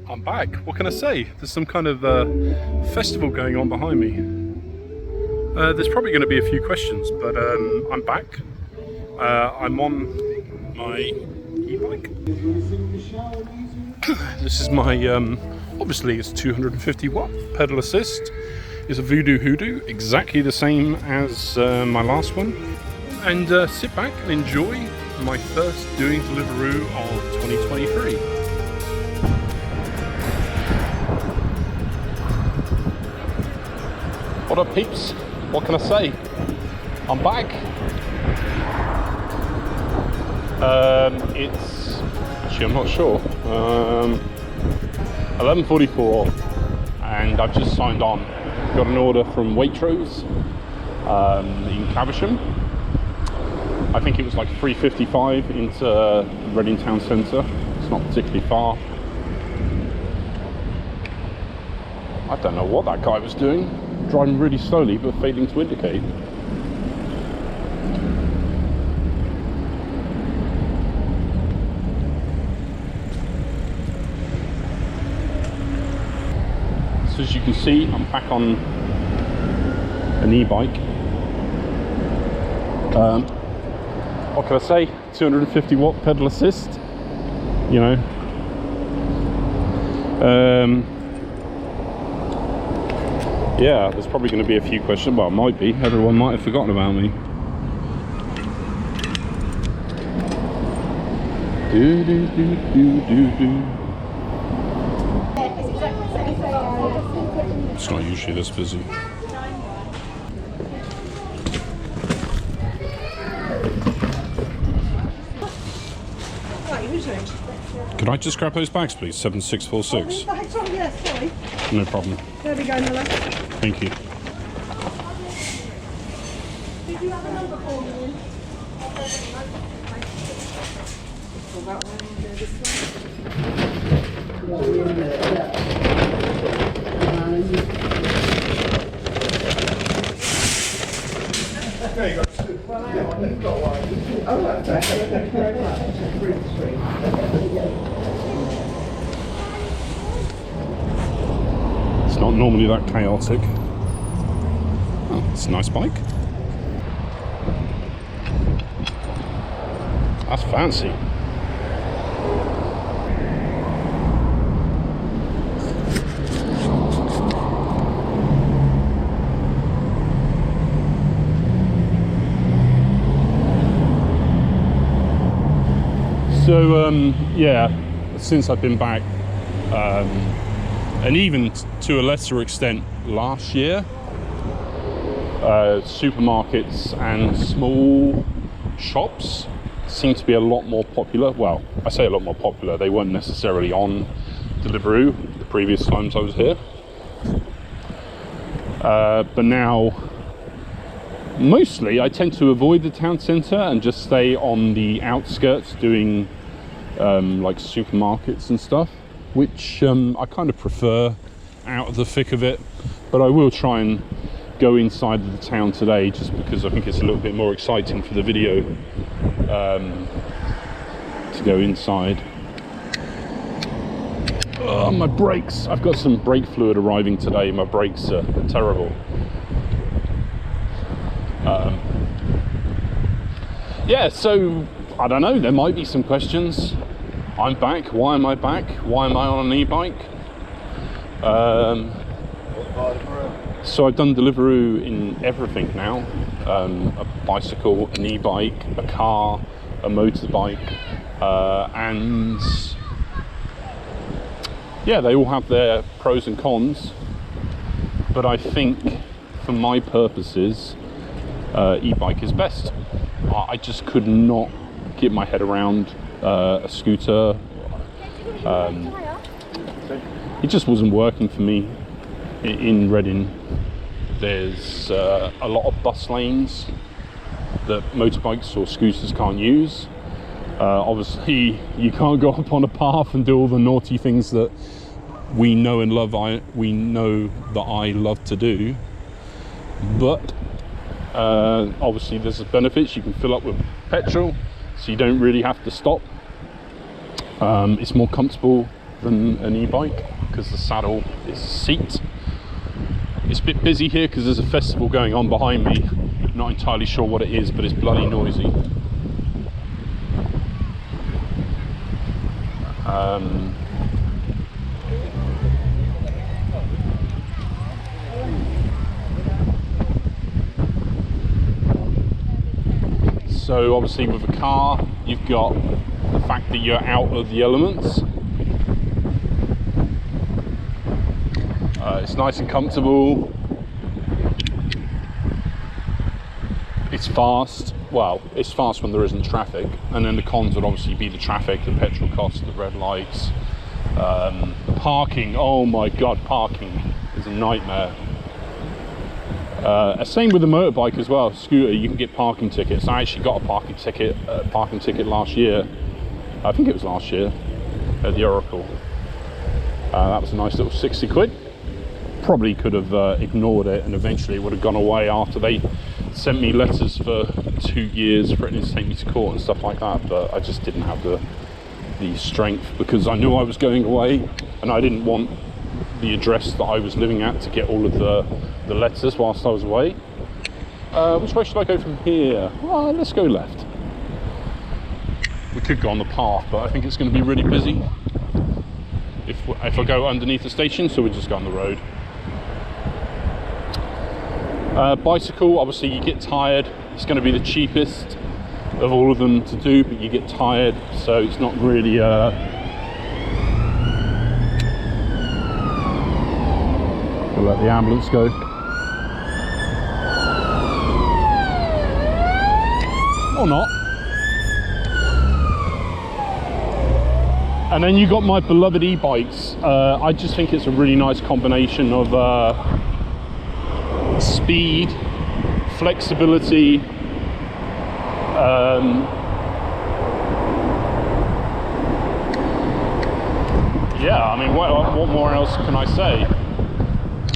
I'm back. What can I say? There's some kind of festival going on behind me. There's probably going to be a few questions, but I'm back. I'm on my e-bike. This is my, obviously it's 250 watt pedal assist. It's a Voodoo Hoodoo, exactly the same as my last one. And sit back and enjoy my first doing Deliveroo of 2023. What up, peeps? What can I say? I'm back. It's actually, I'm not sure. 11:44, and I've just signed on. Got an order from Waitrose in Caversham. I think it was like 3:55 into Reading Town Centre. It's not particularly far. I don't know what that guy was doing. Driving really slowly but failing to indicate. So as you can see, I'm back on an e-bike. What can I say? 250 watt pedal assist, you know. Yeah, there's probably going to be a few questions. Well, it might be. Everyone might have forgotten about me. It's not usually this busy. Could I just grab those bags, please? 7646. Yes, sorry. No problem. There we go, Miller. Thank you. Did you have a number for me? There you go. Oh, that's right. Thank you very much. It's not normally that chaotic. Oh, it's a nice bike. That's fancy. So yeah, since I've been back, and even to a lesser extent last year, supermarkets and small shops seem to be a lot more popular. Well, I say a lot more popular, they weren't necessarily on Deliveroo the previous times I was here. But now, mostly I tend to avoid the town centre and just stay on the outskirts doing like supermarkets and stuff, which I kind of prefer out of the thick of it. But I will try and go inside of the town today, just because I think it's a little bit more exciting for the video to go inside. Oh, my brakes! I've got some brake fluid arriving today. My brakes are terrible. Yeah, so I don't know, there might be some questions. I'm back. Why am I back? Why am I on an e-bike? So I've done Deliveroo in everything now. A bicycle, an e-bike, a car, a motorbike, and yeah, they all have their pros and cons. But I think for my purposes, e-bike is best. I just could not get my head around a scooter. It just wasn't working for me in Reading. There's a lot of bus lanes that motorbikes or scooters can't use. Obviously, you can't go up on a path and do all the naughty things that we know and love. We know that I love to do, but obviously there's benefits. You can fill up with petrol, so you don't really have to stop. It's more comfortable than an e-bike because the saddle is a seat. It's a bit busy here because there's a festival going on behind me. Not entirely sure what it is, but it's bloody noisy. So obviously with a car, you've got the fact that you're out of the elements. It's nice and comfortable. It's fast. Well, it's fast when there isn't traffic. And then the cons would obviously be the traffic, the petrol costs, the red lights, the parking. Oh my God, parking is a nightmare. Same with the motorbike as well. Scooter, you can get parking tickets. I actually got a parking ticket last year. I think it was last year at the Oracle. That was a nice little 60 quid. Probably could have ignored it, and eventually it would have gone away after they sent me letters for 2 years threatening to take me to court and stuff like that. But I just didn't have the strength because I knew I was going away, and I didn't want the address that I was living at to get all of the letters whilst I was away. Which way should I go from here? Well, let's go left. We could go on the path, but I think it's going to be really busy if I go underneath the station, so we'll just go on the road. Bicycle, obviously you get tired. It's going to be the cheapest of all of them to do, but you get tired, so it's not really we'll let the ambulance go. Or not. And then you got my beloved e-bikes. I just think it's a really nice combination of speed, flexibility, yeah, I mean, what more else can I say?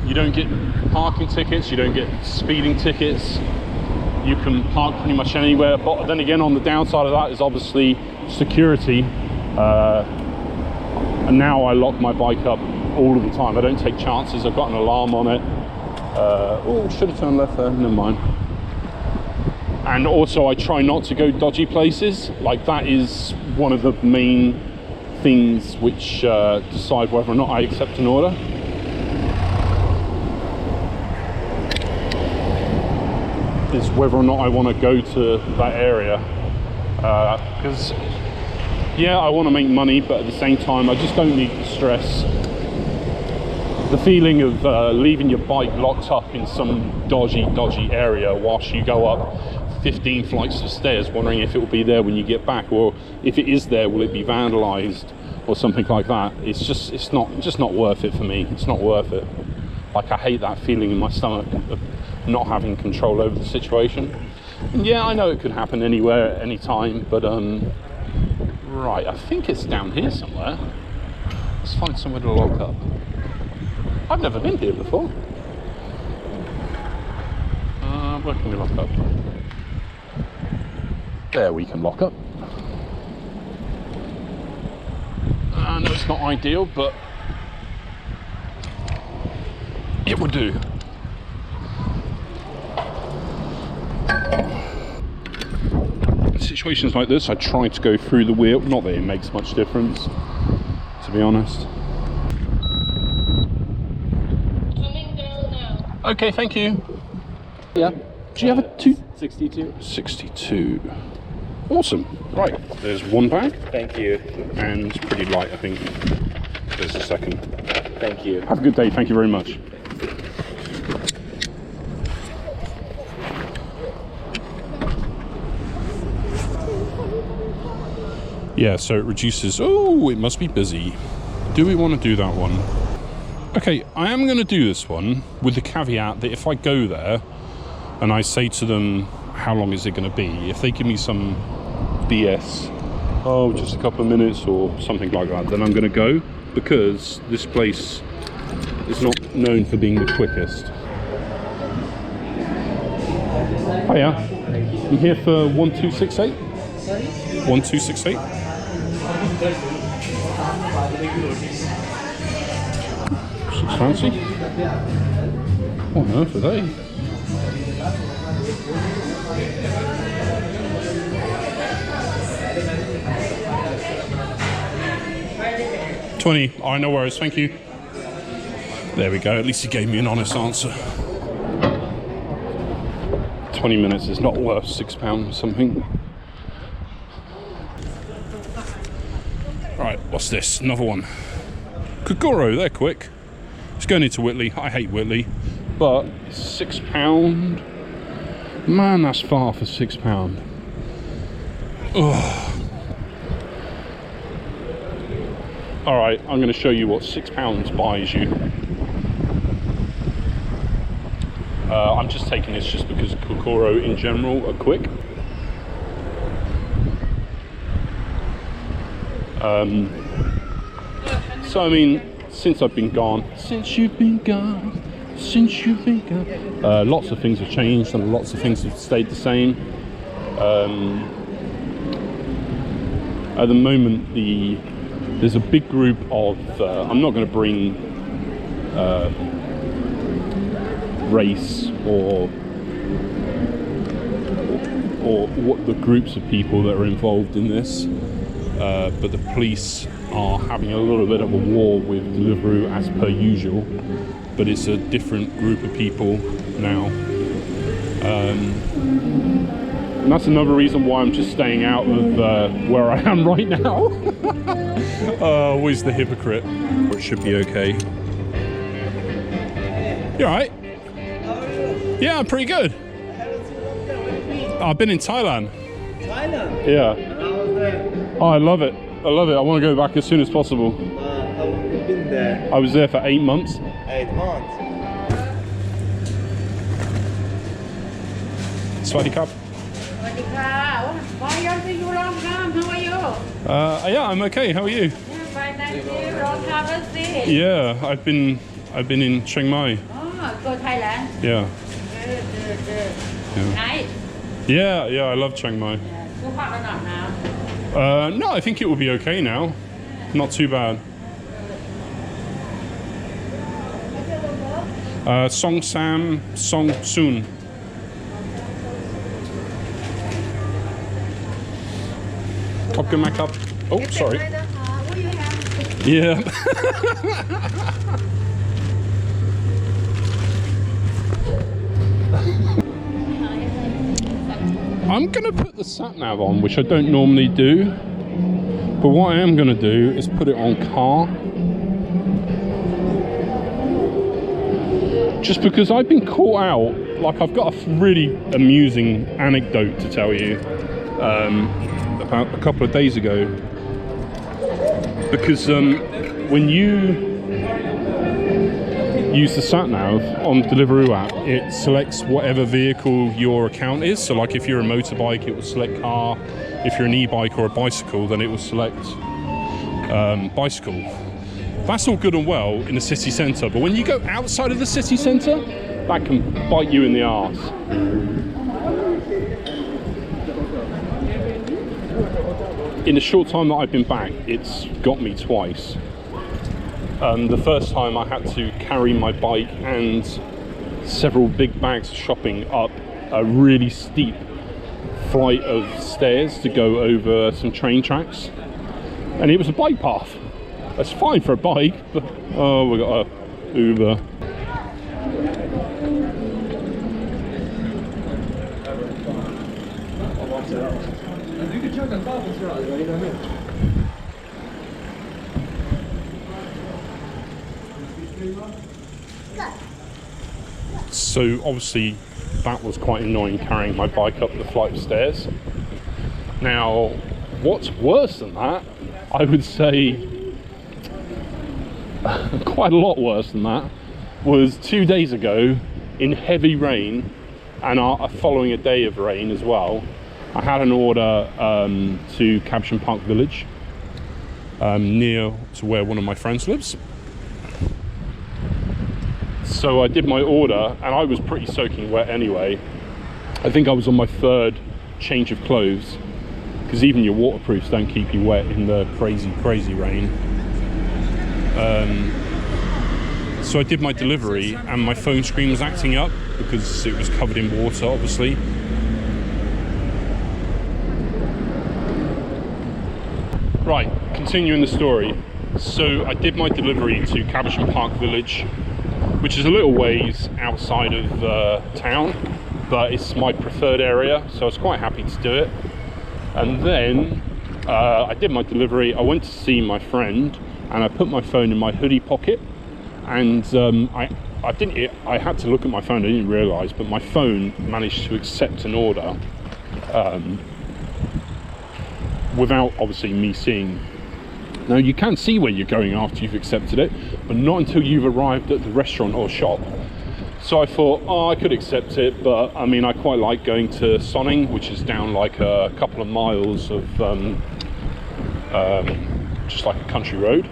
You don't get parking tickets, you don't get speeding tickets, you can park pretty much anywhere. But then again, on the downside of that is obviously security. And now I lock my bike up all of the time. I don't take chances. I've got an alarm on it. Oh, should have turned left there, never mind. And also I try not to go dodgy places. Like, that is one of the main things which decide whether or not I accept an order. Is whether or not I want to go to that area. Because yeah, I want to make money, but at the same time I just don't need the stress. The feeling of leaving your bike locked up in some dodgy area whilst you go up 15 flights of stairs, wondering if it will be there when you get back, or if it is there, will it be vandalized or something like that. It's not worth it for me. It's not worth it. Like, I hate that feeling in my stomach of not having control over the situation. And yeah, I know it could happen anywhere at any time, but right, I think it's down here somewhere. Let's find somewhere to lock up. I've never been here before. Where can we lock up? There we can lock up. I know it's not ideal, but it would do. In situations like this, I try to go through the wheel. Not that it makes much difference, to be honest. Coming down now. Okay, thank you. Yeah. Do you have a 62. 62. Awesome. Right, there's one bag. Thank you. And it's pretty light, I think. There's a second. Thank you. Have a good day. Thank you very much. Yeah, so it reduces. Oh, it must be busy. Do we want to do that one? Okay, I am going to do this one with the caveat that if I go there and I say to them, how long is it going to be? If they give me some BS, oh, just a couple of minutes or something like that, then I'm going to go, because this place is not known for being the quickest. Hiya, I'm here for 1268. 1268. Looks fancy. What on earth are they? $20. All right, no worries. Thank you. There we go. At least he gave me an honest answer. 20 minutes is not worth £6 or something. Right, what's this? Another one. Kokoro, they're quick. It's going into Whitley. I hate Whitley, but £6. Man, that's far for £6. Ugh. All right, I'm going to show you what £6 buys you. I'm just taking this just because Kokoro in general are quick. So I mean, since I've been gone, since you've been gone, lots of things have changed and lots of things have stayed the same. At the moment, there's a big group of, I'm not going to bring race or what the groups of people that are involved in this, but the police are having a little bit of a war with Deliveroo as per usual, but it's a different group of people now. And that's another reason why I'm just staying out of where I am right now. Always the hypocrite. It should be okay. You alright? Yeah, I'm pretty good. I've been in Thailand. Thailand? Yeah. How was that? Oh, I love it. I love it. I want to go back as soon as possible. How long have you been there? I was there for 8 months. 8 months. Swaddy Cup. Why don't you long time? How are you? Yeah, I'm okay. How are you? Yeah, fine, thank you. Long time no see. Yeah, I've been in Chiang Mai. Oh, go Thailand. Yeah. Good. Yeah. Nice. Yeah, I love Chiang Mai. Too hot or not now? No, I think it will be okay now. Not too bad. Song Sam, Song Soon. Top good Mac up. Oh, sorry. Yeah. I'm gonna put the sat nav on, which I don't normally do, but what I am gonna do is put it on car, just because I've been caught out. Like, I've got a really amusing anecdote to tell you about a couple of days ago, because when you use the sat nav on Deliveroo app, it selects whatever vehicle your account is. So like if you're a motorbike, it will select car. If you're an e-bike or a bicycle, then it will select bicycle. That's all good and well in the city centre, but when you go outside of the city centre, that can bite you in the arse. In the short time that I've been back, it's got me twice. The first time I had to carry my bike and several big bags of shopping up a really steep flight of stairs to go over some train tracks, and it was a bike path. That's fine for a bike, but oh, we got a Uber. So obviously that was quite annoying, carrying my bike up the flight of stairs. Now, what's worse than that, I would say quite a lot worse than that, was 2 days ago in heavy rain, and following a day of rain as well. I had an order to Caption Park Village, near to where one of my friends lives. So I did my order, and I was pretty soaking wet anyway. I think I was on my 3rd change of clothes, because even your waterproofs don't keep you wet in the crazy rain. So I did my delivery and my phone screen was acting up because it was covered in water, obviously. Right, continuing the story. So I did my delivery to Caversham Park Village, which is a little ways outside of town, but it's my preferred area, so I was quite happy to do it. And then I did my delivery, I went to see my friend, and I put my phone in my hoodie pocket, and I had to look at my phone, I didn't realise, but my phone managed to accept an order without obviously me seeing. Now you can see where you're going after you've accepted it, but not until you've arrived at the restaurant or shop. So I thought, oh, I could accept it, but I mean, I quite like going to Sonning, which is down like a couple of miles of just like a country road.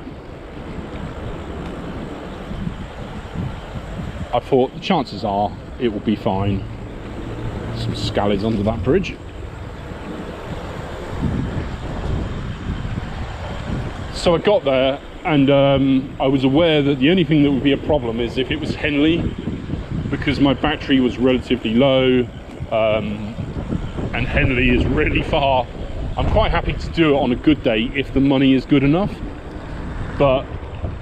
I thought the chances are it will be fine. Some scallies under that bridge. So I got there, and I was aware that the only thing that would be a problem is if it was Henley, because my battery was relatively low, and Henley is really far. I'm quite happy to do it on a good day if the money is good enough, but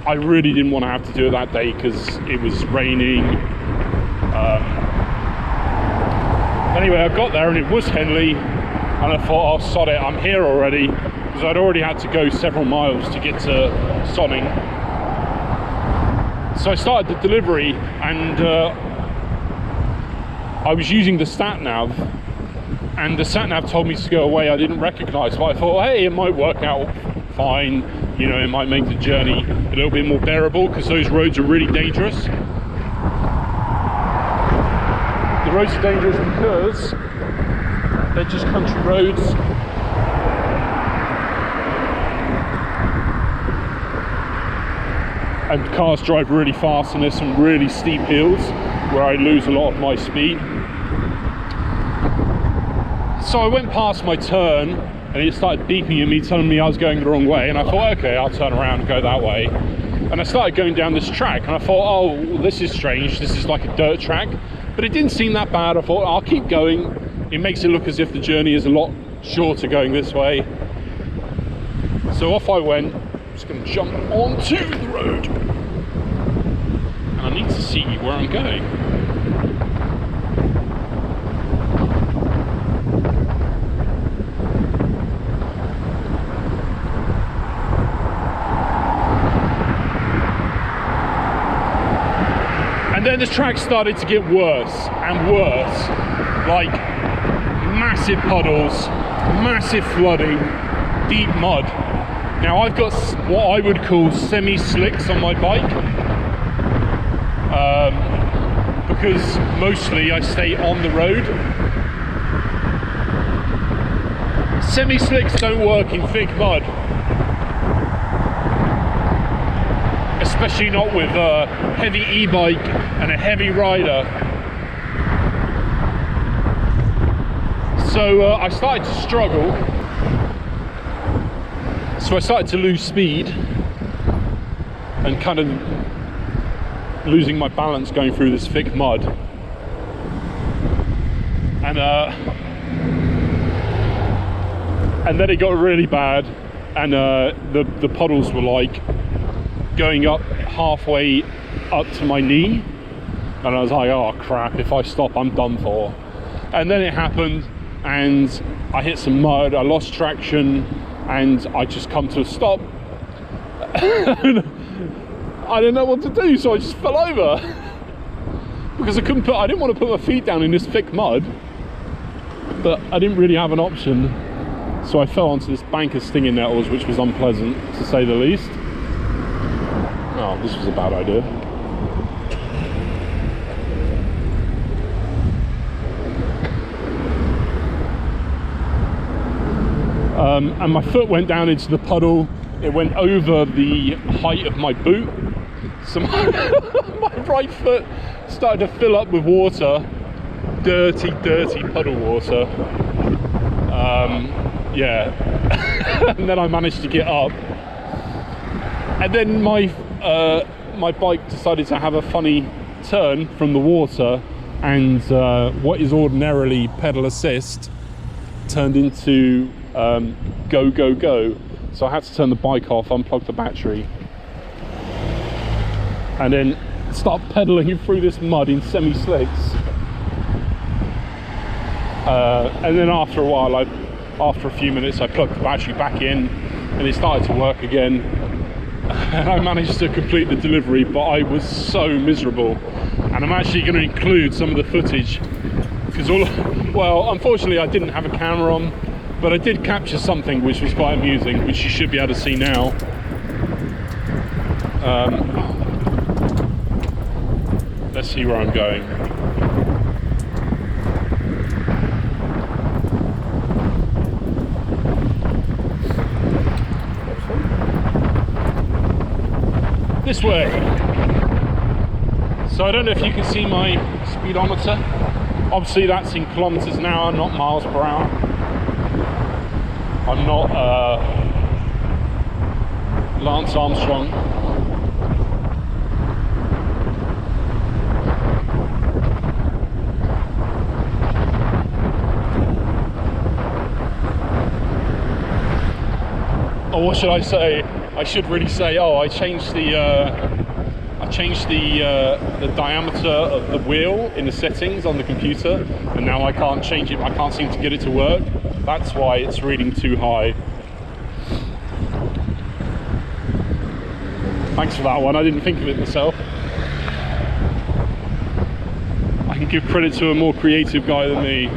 I really didn't want to have to do it that day because it was raining. Anyway, I got there and it was Henley, and I thought, oh sod it, I'm here already, because I'd already had to go several miles to get to Sonning. So I started the delivery, and I was using the sat nav, and the sat nav told me to go away. I didn't recognise, but I thought, hey, it might work out fine, you know, it might make the journey a little bit more bearable, because those roads are really dangerous. The roads are dangerous because they're just country roads. And cars drive really fast, and there's some really steep hills where I lose a lot of my speed. So I went past my turn, and it started beeping at me, telling me I was going the wrong way, and I thought, okay, I'll turn around and go that way. And I started going down this track, and I thought, oh, well, this is strange, this is like a dirt track, but it didn't seem that bad. I thought, I'll keep going. It makes it look as if the journey is a lot shorter going this way. So off I went. I'm just going to jump onto the road, and I need to see where I'm going. And then the track started to get worse and worse, like massive puddles, massive flooding, deep mud. Now I've got what I would call semi-slicks on my bike, because mostly I stay on the road. Semi-slicks don't work in thick mud, especially not with a heavy e-bike and a heavy rider. So I started to struggle. So I started to lose speed and kind of losing my balance going through this thick mud. And then it got really bad, and the puddles were like going up halfway up to my knee, and I was like, oh crap, if I stop I'm done for. And then it happened, and I hit some mud, I lost traction, and I just come to a stop. I didn't know what to do, so I just fell over because I didn't want to put my feet down in this thick mud, but I didn't really have an option. So I fell onto this bank of stinging nettles, which was unpleasant to say the least. Oh, this was a bad idea. And my foot went down into the puddle. It went over the height of my boot. So my right foot started to fill up with water. Dirty, dirty puddle water. Yeah. And then I managed to get up. And then my my bike decided to have a funny turn from the water, and what is ordinarily pedal assist turned into go, go, go. So I had to turn the bike off, unplug the battery, and then start pedaling through this mud in semi-slicks. And then after a while, after a few minutes, I plugged the battery back in and it started to work again. And I managed to complete the delivery, but I was so miserable. And I'm actually going to include some of the footage, because well, unfortunately I didn't have a camera on, but I did capture something which was quite amusing, which you should be able to see now. Let's see where I'm going. This way. So I don't know if you can see my speedometer. Obviously that's in kilometers an hour, not miles per hour. I'm not Lance Armstrong. Or what should I say? I should really say, oh, I changed the diameter of the wheel in the settings on the computer, and now I can't change it. I can't seem to get it to work. That's why it's reading too high. Thanks for that one. I didn't think of it myself. I can give credit to a more creative guy than me.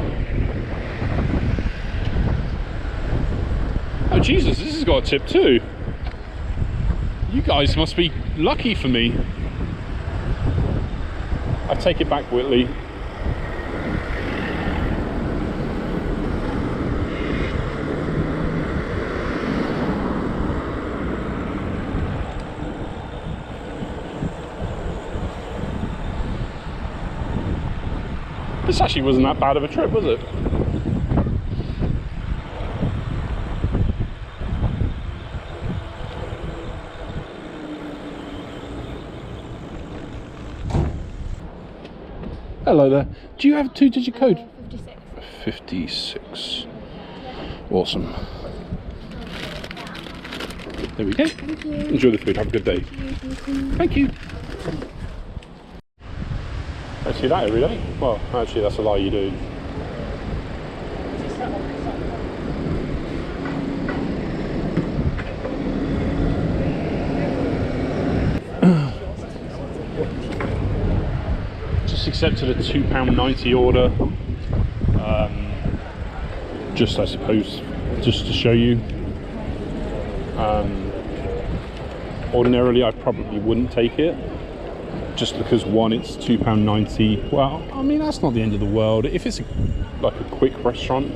Oh Jesus, this has got a tip too. You guys must be lucky for me. I take it back, Whitley. This actually wasn't that bad of a trip, was it? Hello there. Do you have a 2-digit code? 56. 56. Awesome. There we go. Thank you. Enjoy the food. Have a good day. Thank you. I see that every day. Well, actually, that's a lie. You do. Accepted a £2.90 order, just I suppose just to show you. Ordinarily I probably wouldn't take it, just because one, it's £2.90. Well, I mean, that's not the end of the world. If it's like a quick restaurant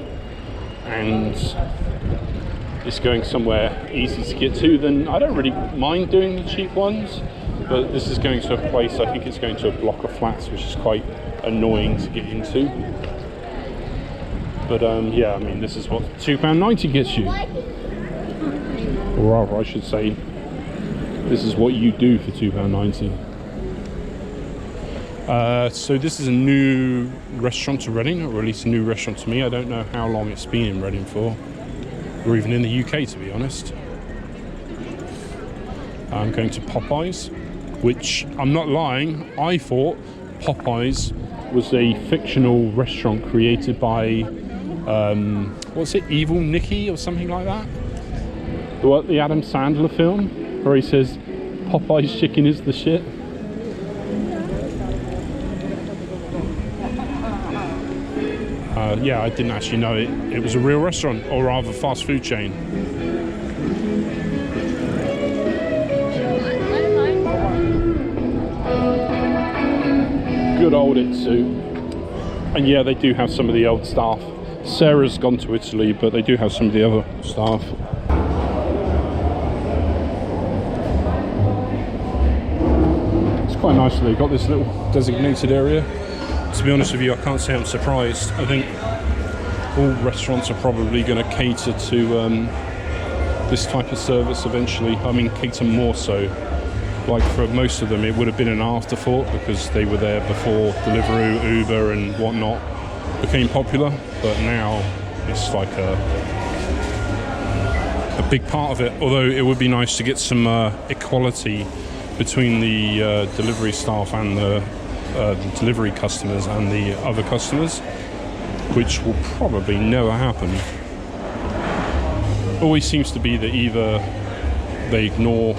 and it's going somewhere easy to get to, then I don't really mind doing the cheap ones. But this is going to a place, I think it's going to a block of flats, which is quite annoying to get into. But yeah, I mean, this is what £2.90 gets you. Or rather, I should say, this is what you do for £2.90. So this is a new restaurant to Reading, or at least a new restaurant to me. I don't know how long it's been in Reading for, or even in the UK, to be honest. I'm going to Popeyes, which, I'm not lying, I thought Popeyes was a fictional restaurant created by, what's it, Evil Nicky or something like that? The Adam Sandler film, where he says, Popeyes chicken is the shit. Yeah, I didn't actually know it was a real restaurant, or rather fast food chain. Good old Itsu. And yeah, they do have some of the old staff. Sarah's gone to Italy, but they do have some of the other staff. It's quite nice that they've got this little designated area. To be honest with you, I can't say I'm surprised. I think all restaurants are probably going to cater to this type of service eventually. I mean, cater more so like for most of them it would have been an afterthought because they were there before Deliveroo, Uber and whatnot became popular, but now it's like a big part of it. Although it would be nice to get some equality between the delivery staff and the delivery customers and the other customers, which will probably never happen. Always seems to be that either they ignore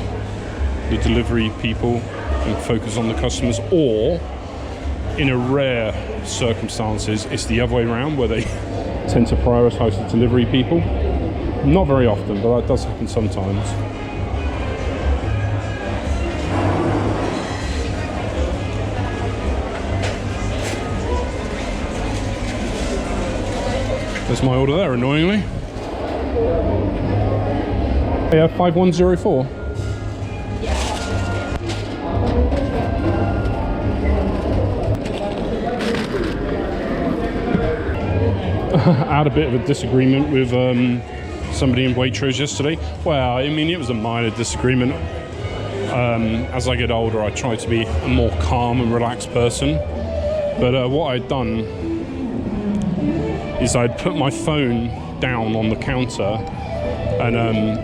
the delivery people and focus on the customers, or in a rare circumstances it's the other way around where they tend to prioritize the delivery people. Not very often, but that does happen sometimes. There's my order there, annoyingly. Yeah, 5104. I had a bit of a disagreement with somebody in Waitrose yesterday. Well, I mean, it was a minor disagreement. As I get older, I try to be a more calm and relaxed person. But what I'd done is I'd put my phone down on the counter, and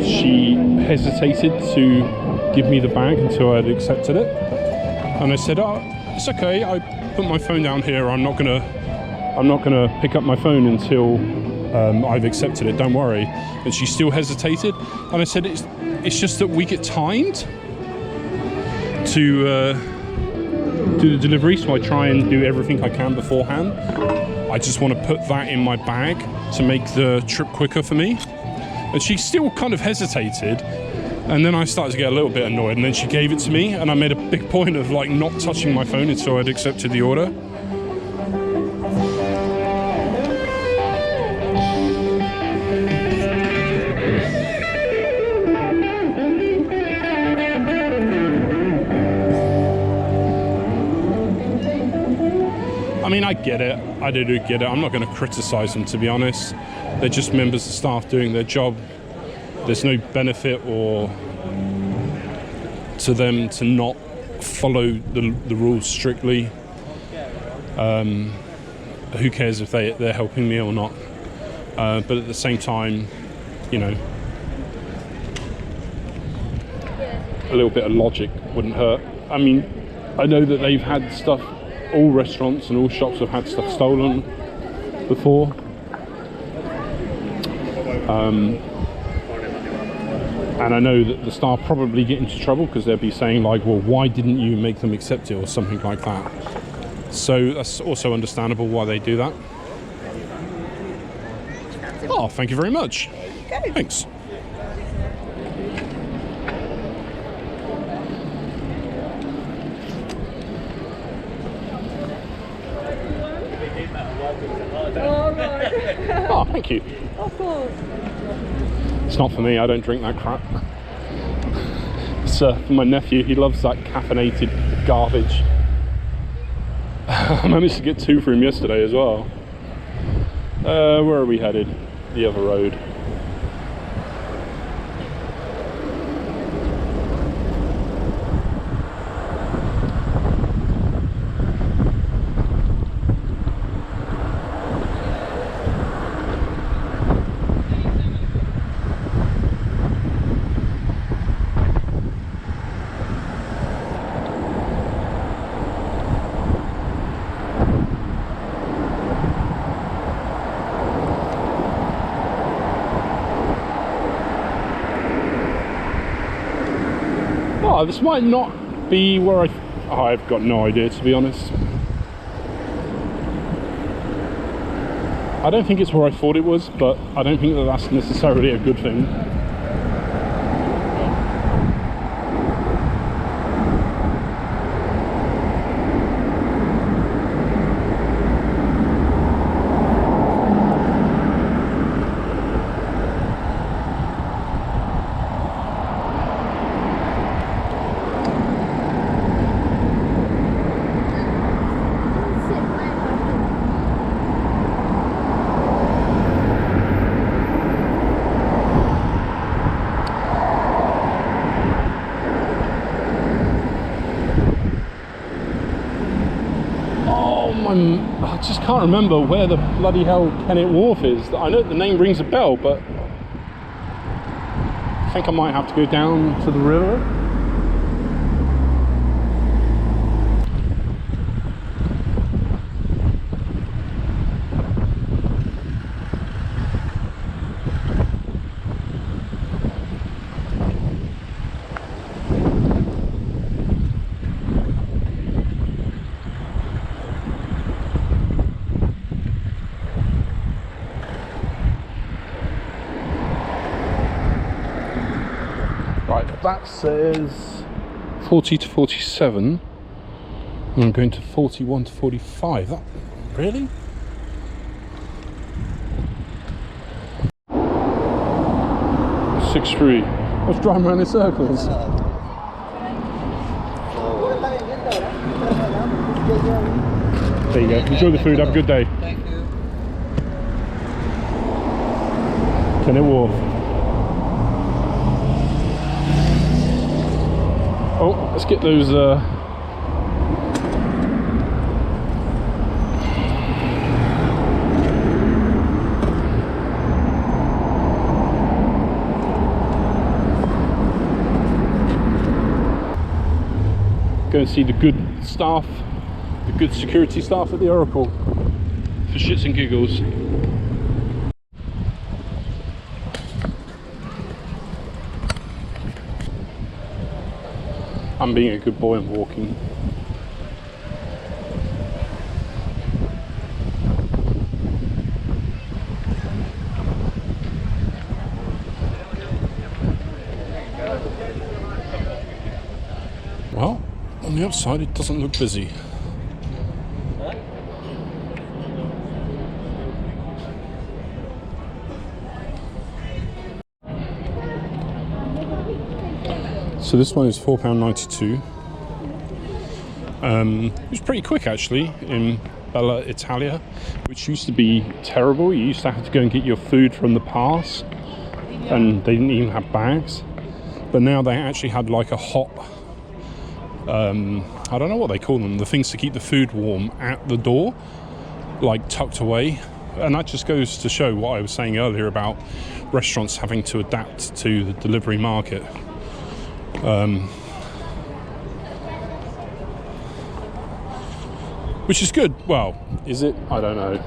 she hesitated to give me the bag until I'd accepted it. And I said, "Oh, it's okay. I put my phone down here. I'm not gonna pick up my phone until I've accepted it. Don't worry." And she still hesitated. And I said, "It's just that we get timed to do the delivery, so I try and do everything I can beforehand. I just want to put that in my bag to make the trip quicker for me." And she still kind of hesitated, and then I started to get a little bit annoyed, and then she gave it to me, and I made a big point of like not touching my phone until I'd accepted the order. I mean, I get it. I do get it. I'm not going to criticize them, to be honest. They're just members of staff doing their job. There's no benefit or to them to not follow the rules strictly. Who cares if they're helping me or not? But at the same time, you know, a little bit of logic wouldn't hurt. I mean, I know that they've had stuff, all restaurants and all shops have had stuff stolen before. And I know that the staff probably get into trouble because they'll be saying like, well, why didn't you make them accept it or something like that. So that's also understandable why they do that. Oh, thank you very much. Thanks. Oh, thank you. Of course. It's not for me, I don't drink that crap. It's for my nephew, he loves that caffeinated garbage. I managed to get 2 for him yesterday as well. Where are we headed? The other road. Oh, this might not be where I've got no idea, to be honest. I don't think it's where I thought it was, but I don't think that that's necessarily a good thing. I just can't remember where the bloody hell Kennet Wharf is. I know the name rings a bell, but I think I might have to go down to the river. Right, that says 40 to 47. And I'm going to 41 to 45. That, really? Six-three. I was driving around in circles. There you go. Enjoy the food. Have a good day. Thank you. Kennet Wharf. Oh, let's get those go and see the good staff, the good security staff at the Oracle for shits and giggles. I'm being a good boy and walking. Well, on the outside it doesn't look busy. So this one is £4.92. It was pretty quick actually in Bella Italia, which used to be terrible. You used to have to go and get your food from the pass, and they didn't even have bags. But now they actually had like a hot, I don't know what they call them, the things to keep the food warm at the door, like tucked away. And that just goes to show what I was saying earlier about restaurants having to adapt to the delivery market. Which is good. Well, is it? I don't know.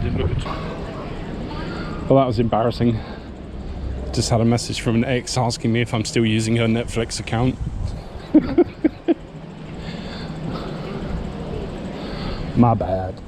Didn't look at all. Well, that was embarrassing. Just had a message from an ex asking me if I'm still using her Netflix account. My bad.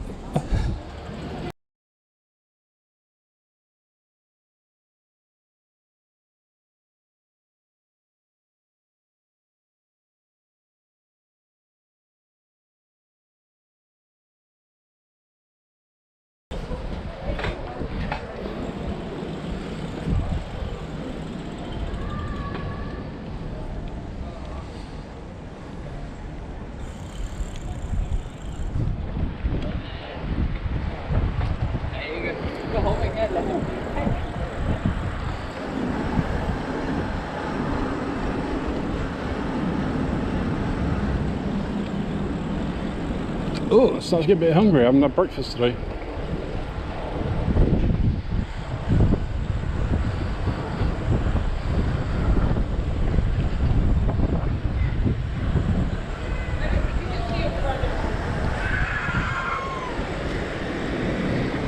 Oh, it starts to get a bit hungry. I haven't had breakfast today.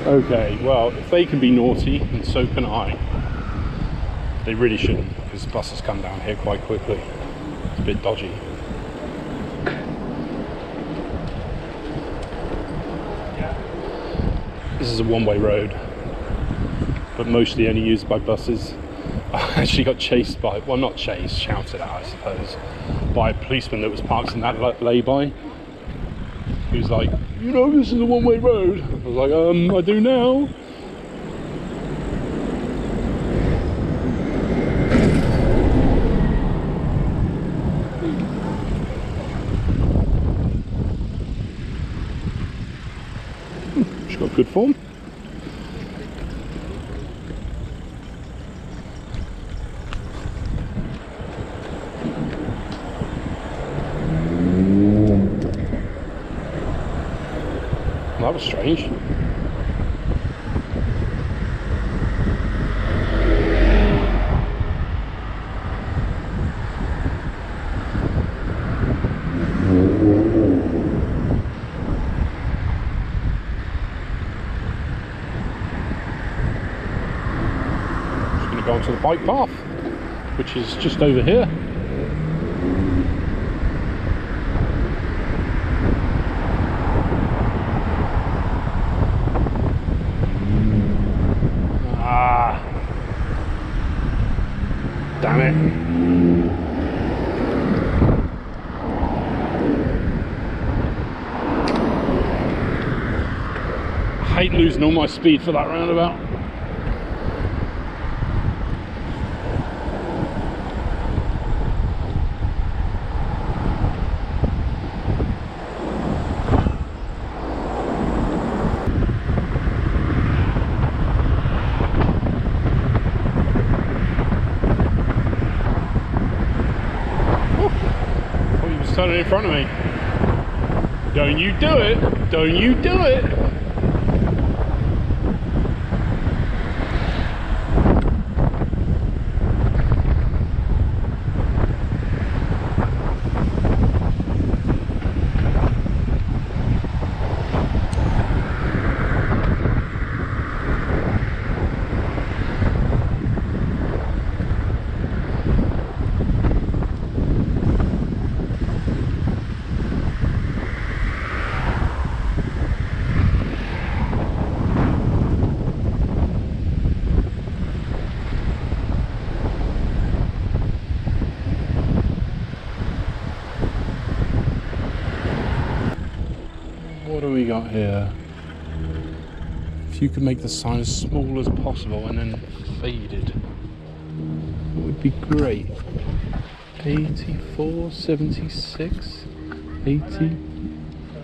Okay, well, if they can be naughty, and so can I. They really shouldn't, because the buses come down here quite quickly. It's a bit dodgy. This is a one-way road, but mostly only used by buses. I actually got chased by, well, not chased, shouted at, I suppose, by a policeman that was parked in that lay-by. He was like, you know this is a one-way road. I was like, I do now. She's got good form. that was strange. Just going to go onto the bike path, which is just over here. Damn it. I hate losing all my speed for that roundabout. Turning in front of me. Don't you do it! Don't you do it! What do we got here? If you could make the sign as small as possible and then faded, it would be great. 84, 76, 80.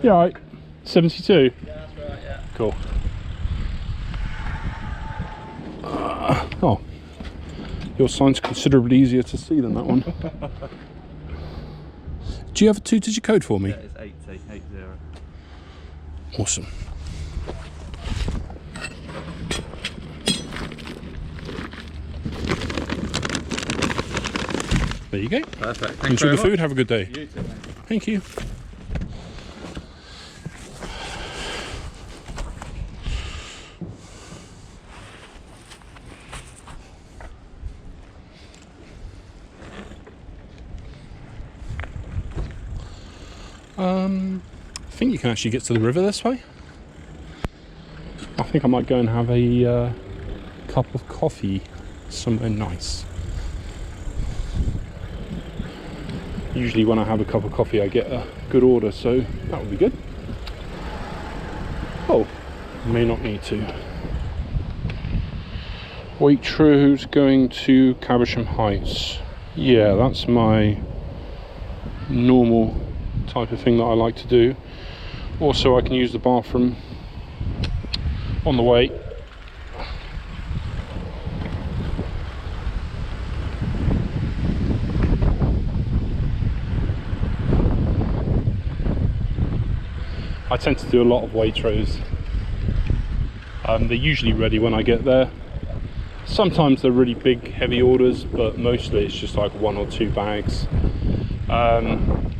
Yeah, right. 72. Yeah, that's right, yeah. Cool. Oh, your sign's considerably easier to see than that one. Do you have a 2-digit code for me? Yeah, it's 80. Awesome. There you go. Perfect. Thanks Enjoy very the much. food. Have a good day. You too, mate. Thank you. I think you can actually get to the river this way. I think I might go and have a cup of coffee somewhere nice. Usually when I have a cup of coffee I get a good order, so that would be good. Oh, may not need to. Waitrose going to Caversham Heights. Yeah, that's my normal type of thing that I like to do. Also, I can use the bathroom on the way. I tend to do a lot of Waitrose. They're usually ready when I get there. Sometimes they're really big, heavy orders, but mostly it's just like 1 or 2 bags.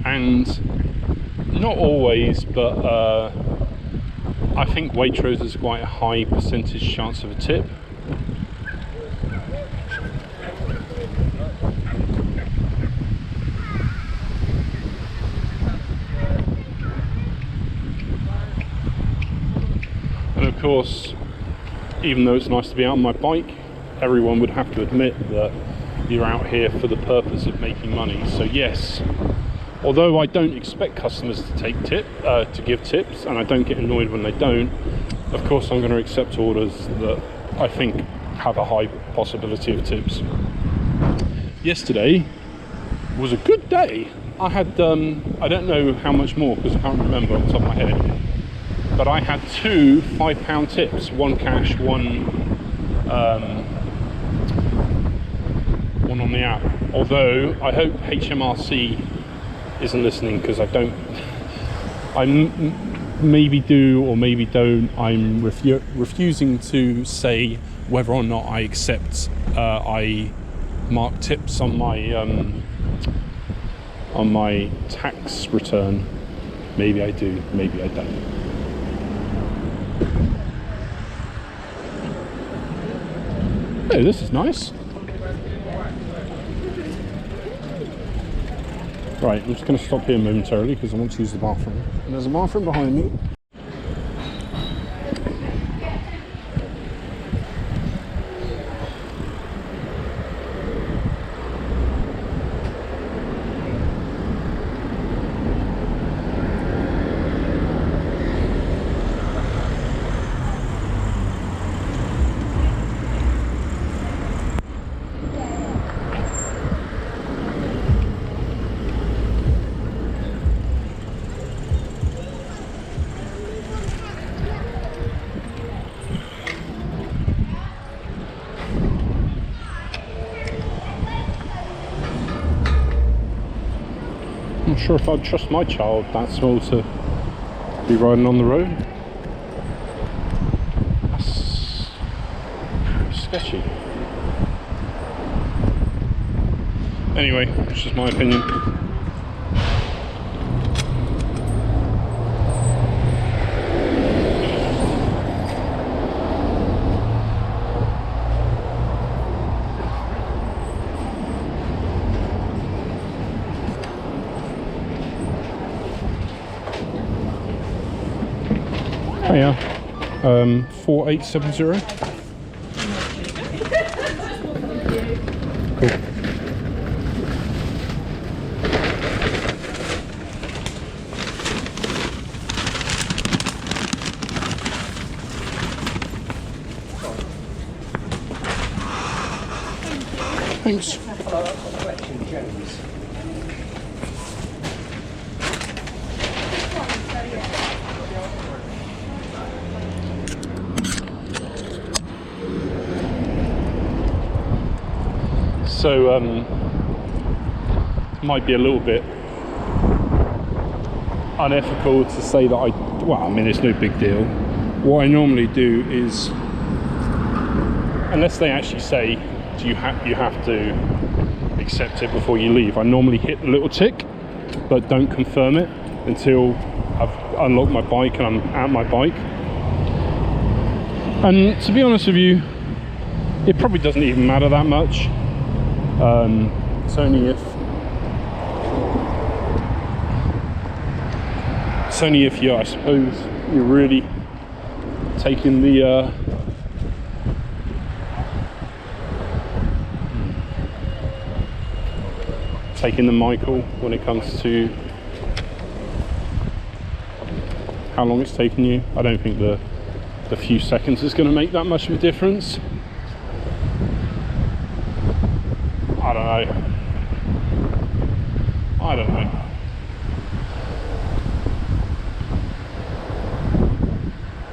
And not always, but I think Waitrose has quite a high percentage chance of a tip. And of course, even though it's nice to be out on my bike, everyone would have to admit that you're out here for the purpose of making money. So yes, although I don't expect customers to give tips, and I don't get annoyed when they don't, of course I'm going to accept orders that I think have a high possibility of tips. Yesterday was a good day. I had, I don't know how much more because I can't remember off the top of my head, but I had 2 £5 tips, one cash, one on the app. Although I hope HMRC isn't listening, because I maybe do or maybe don't. I'm refusing to say whether or not I accept I mark tips on my tax return. Maybe I do, maybe I don't. Hey, this is nice. Right, I'm just going to stop here momentarily because I want to use the bathroom. And there's a bathroom behind me. I'm not sure if I'd trust my child that small to be riding on the road. That's sketchy. Anyway, it's just my opinion. Oh yeah, 4870. Cool. Thanks. So, might be a little bit unethical to say that well, I mean, it's no big deal. What I normally do is, unless they actually say, you have to accept it before you leave, I normally hit the little tick, but don't confirm it until I've unlocked my bike and I'm at my bike. And to be honest with you, it probably doesn't even matter that much. It's only if I suppose you're really taking the Michael when it comes to how long it's taken you. I don't think the few seconds is going to make that much of a difference. I don't know.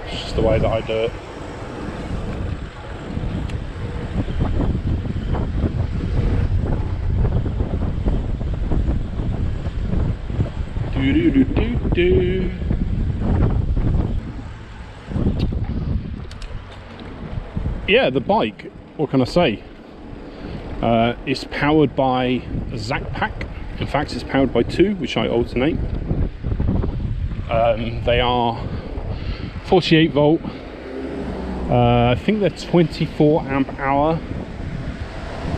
It's just the way that I do it. Do. Yeah, the bike, what can I say? It's powered by a Zac pack. In fact, it's powered by two, which I alternate. They are 48 volt. I think they're 24 amp hour.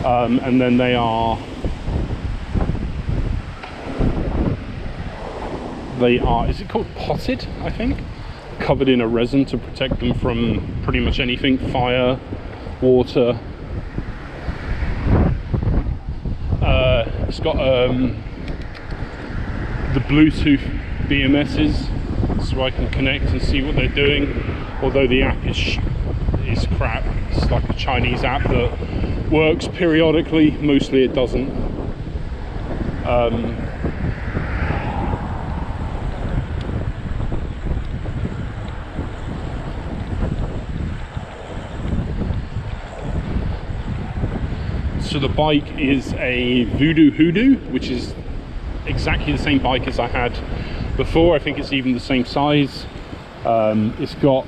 And then they are, is it called potted, I think? Covered in a resin to protect them from pretty much anything, fire, water. It's got the Bluetooth BMSs, so I can connect and see what they're doing. Although the app is crap. It's like a Chinese app that works periodically. Mostly it doesn't. So the bike is a Voodoo Hoodoo, which is exactly the same bike as I had before. I think it's even the same size. It's got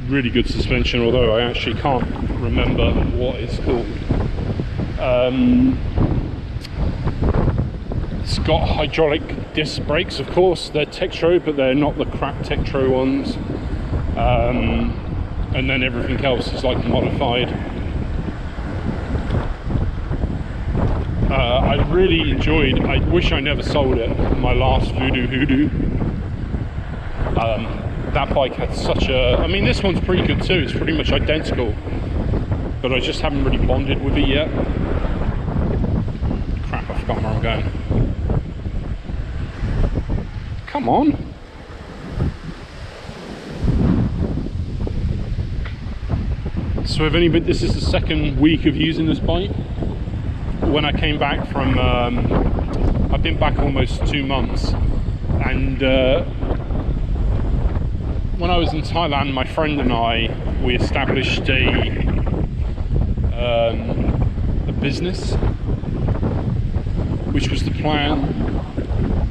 really good suspension, although I actually can't remember what it's called. It's got hydraulic disc brakes, of course. They're Tektro, but they're not the crap Tektro ones. And then everything else is like modified. I really enjoyed, I wish I never sold it, my last Voodoo Hoodoo. That bike had such a, I mean this one's pretty good too, it's pretty much identical, but I just haven't really bonded with it yet. Crap, I forgot where I'm going. Come on. So if anybody, this is the second week of using this bike. When I came back from, I've been back almost 2 months, and when I was in Thailand, my friend and I, we established a business, which was the plan.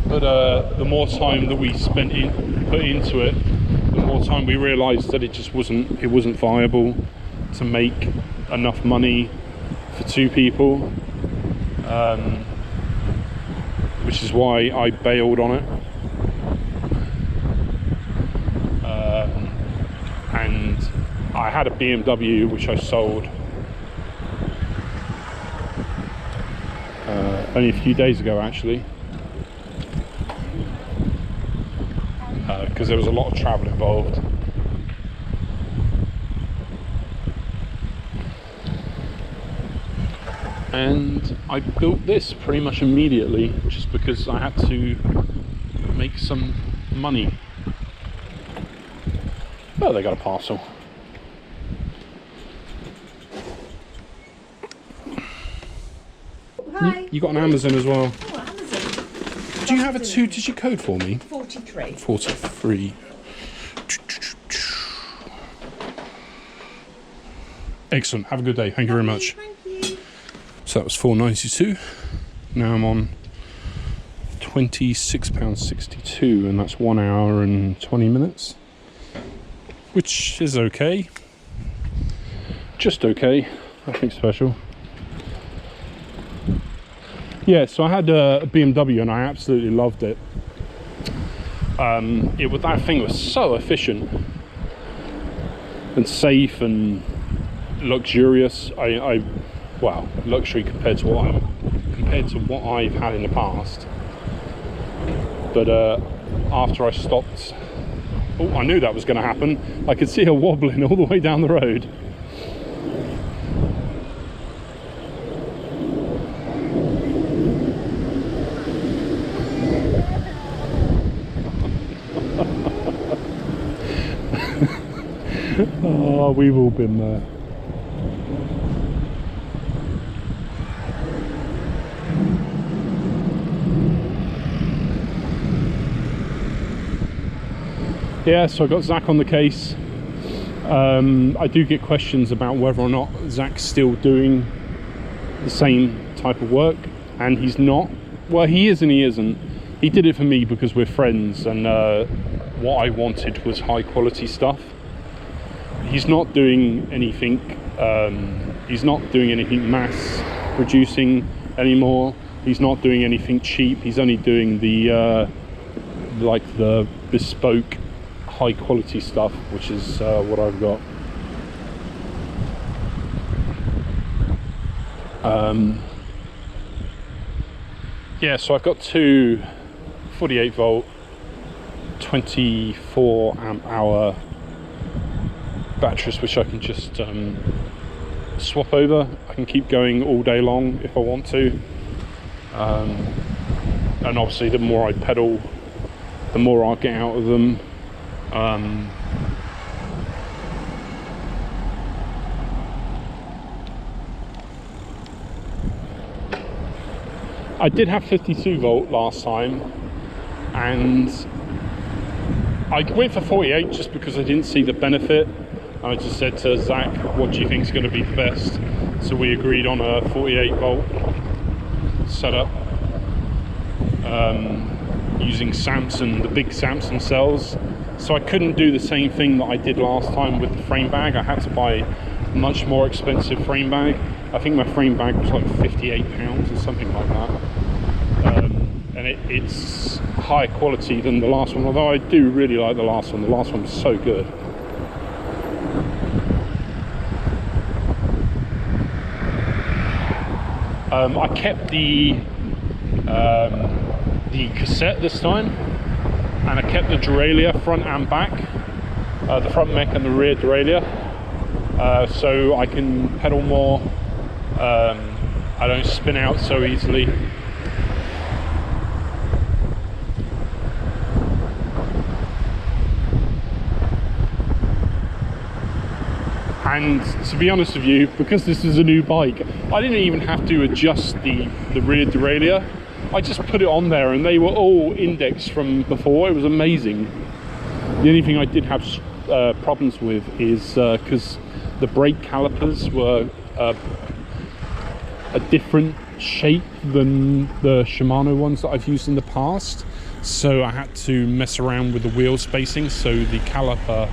But the more time that we put into it, the more time we realised that it wasn't viable to make enough money for 2 people, which is why I bailed on it. And I had a BMW which I sold only a few days ago, actually, because there was a lot of travel involved. And I built this pretty much immediately just because I had to make some money. Oh, they got a parcel. Hi. You got an Amazon as well. Oh, Amazon. Do you have a 2-digit code for me? 43. 43. Excellent. Have a good day. Thank you very much. Thank you. So that was £4.92. Now I'm on £26.62, and that's 1 hour and 20 minutes, which is okay. Just okay. Nothing special. Yeah, so I had a BMW and I absolutely loved it. That thing was so efficient and safe and luxurious. Well, luxury compared to what I've had in the past. But after I stopped, I knew that was going to happen. I could see her wobbling all the way down the road. Oh, we've all been there. Yeah, so I got Zach on the case. I do get questions about whether or not Zach's still doing the same type of work, and he's not. Well, he is and he isn't. He did it for me because we're friends, and what I wanted was high quality stuff. He's not doing anything. He's not doing anything mass producing anymore. He's not doing anything cheap. He's only doing the like the bespoke, high quality stuff, which is what I've got. Yeah, so I've got two 48 volt 24 amp hour batteries, which I can just swap over. I can keep going all day long if I want to, and obviously the more I pedal, the more I'll get out of them. I did have 52 volt last time, and I went for 48 just because I didn't see the benefit. I just said to Zach, what do you think is going to be the best? So we agreed on a 48 volt setup. using Samson, the big Samson cells. So I couldn't do the same thing that I did last time with the frame bag. I had to buy a much more expensive frame bag. I think my frame bag was like £58 or something like that. And it's higher quality than the last one, although I do really like the last one. The last one was so good. I kept the cassette this time, and I kept the derailleur front and back, the front mech and the rear derailleur, so I can pedal more. I don't spin out so easily. And to be honest with you, because this is a new bike, I didn't even have to adjust the rear derailleur. I just put it on there and they were all indexed from before. It was amazing. The only thing I did have problems with is because the brake calipers were a different shape than the Shimano ones that I've used in the past. So I had to mess around with the wheel spacing so the caliper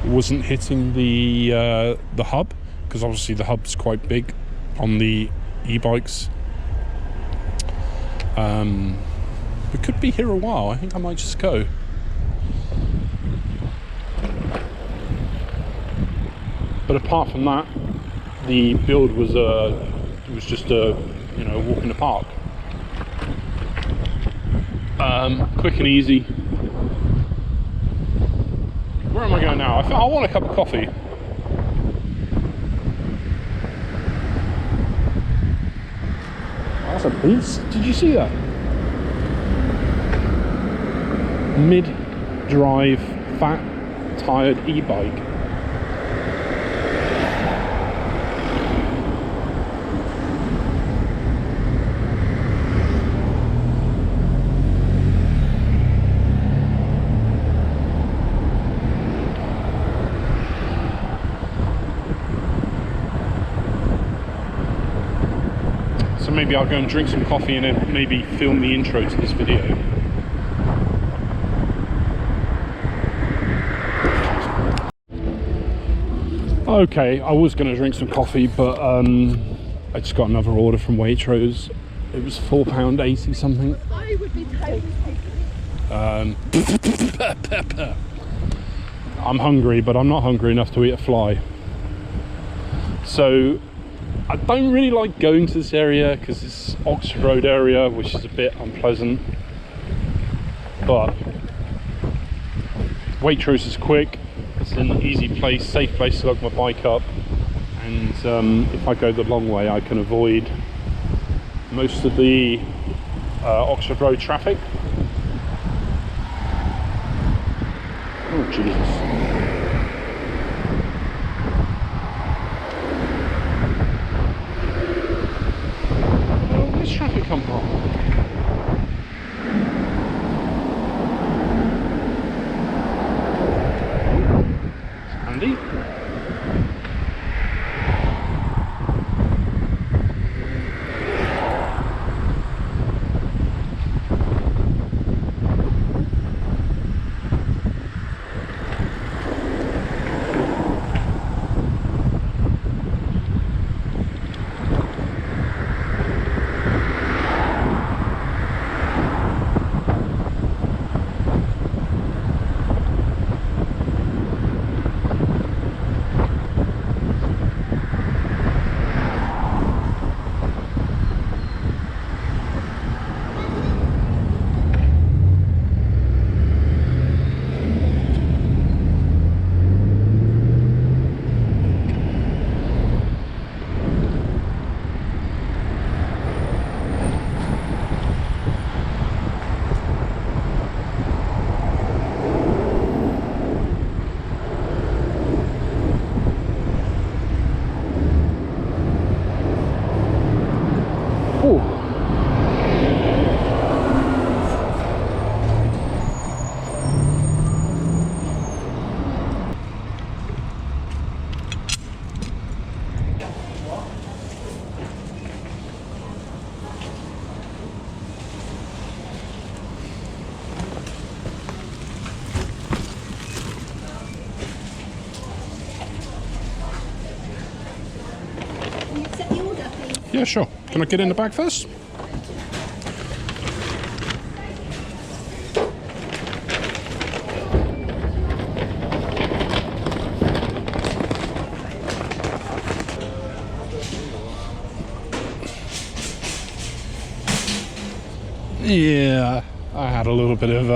wasn't hitting the hub, because obviously the hub's quite big on the e-bikes. We could be here a while. I think I might just go. But apart from that, the build was just a walk in the park. Quick and easy. Where am I going now? I want a cup of coffee. That's a beast. Did you see that? Mid-drive, fat, tired e-bike. So maybe I'll go and drink some coffee and then maybe film the intro to this video. Okay, I was going to drink some coffee, but I just got another order from Waitrose. It was £4.80 something. I'm hungry, but I'm not hungry enough to eat a fly. So I don't really like going to this area because it's Oxford Road area, which is a bit unpleasant. But Waitrose is quick. It's an easy place, safe place to lock my bike up. And if I go the long way, I can avoid most of the Oxford Road traffic. Oh Jesus. Where's traffic come from? Handy. accept the order, please? Yeah, sure. Can I get in the bag first? Yeah, I had a little bit of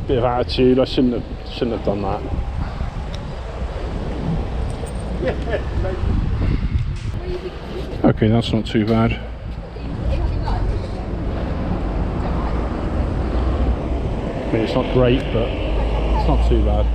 attitude. I shouldn't have done that. Okay, that's not too bad. I mean, it's not great, but it's not too bad.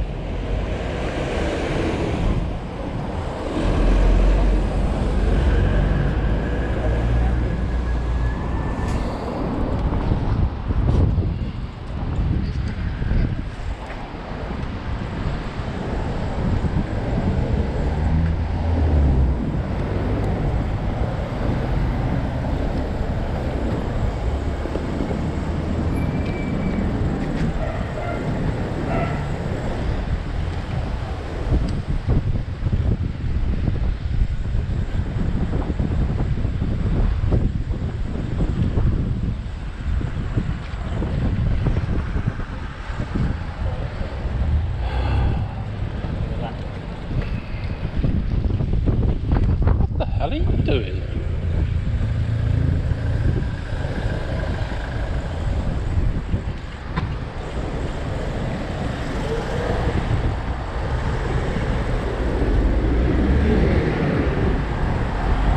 What the hell are you doing?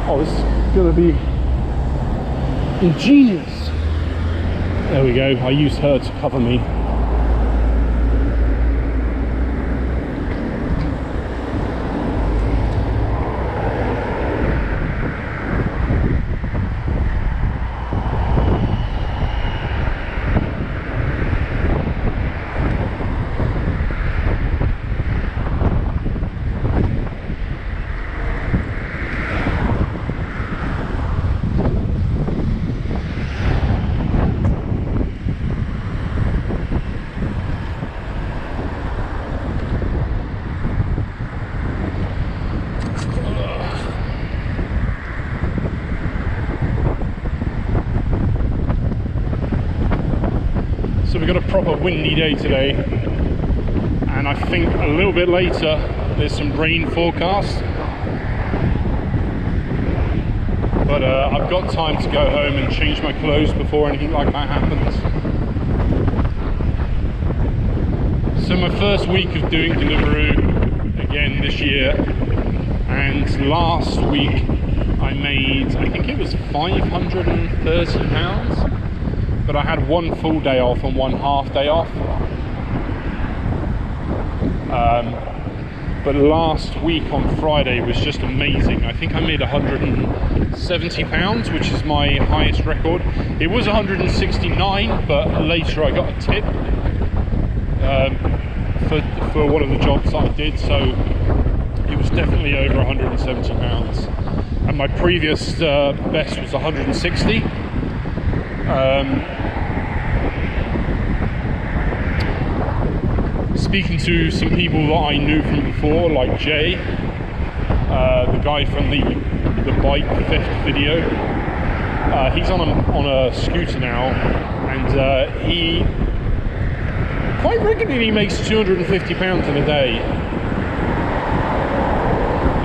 Oh, this is gonna be ingenious. There we go. I used her to cover me. So we've got a proper windy day today, and I think a little bit later there's some rain forecast, but I've got time to go home and change my clothes before anything like that happens. So my first week of doing Deliveroo again this year, and last week I made, I think it was £530, but I had one full day off and one half day off. But last week on Friday was just amazing. I think I made £170, which is my highest record. It was 169, but later I got a tip for one of the jobs that I did, so it was definitely over £170. And my previous best was 160. Speaking to some people that I knew from before, like Jay, the guy from the bike theft video, he's on a scooter now, and he quite regularly makes £250 in a day.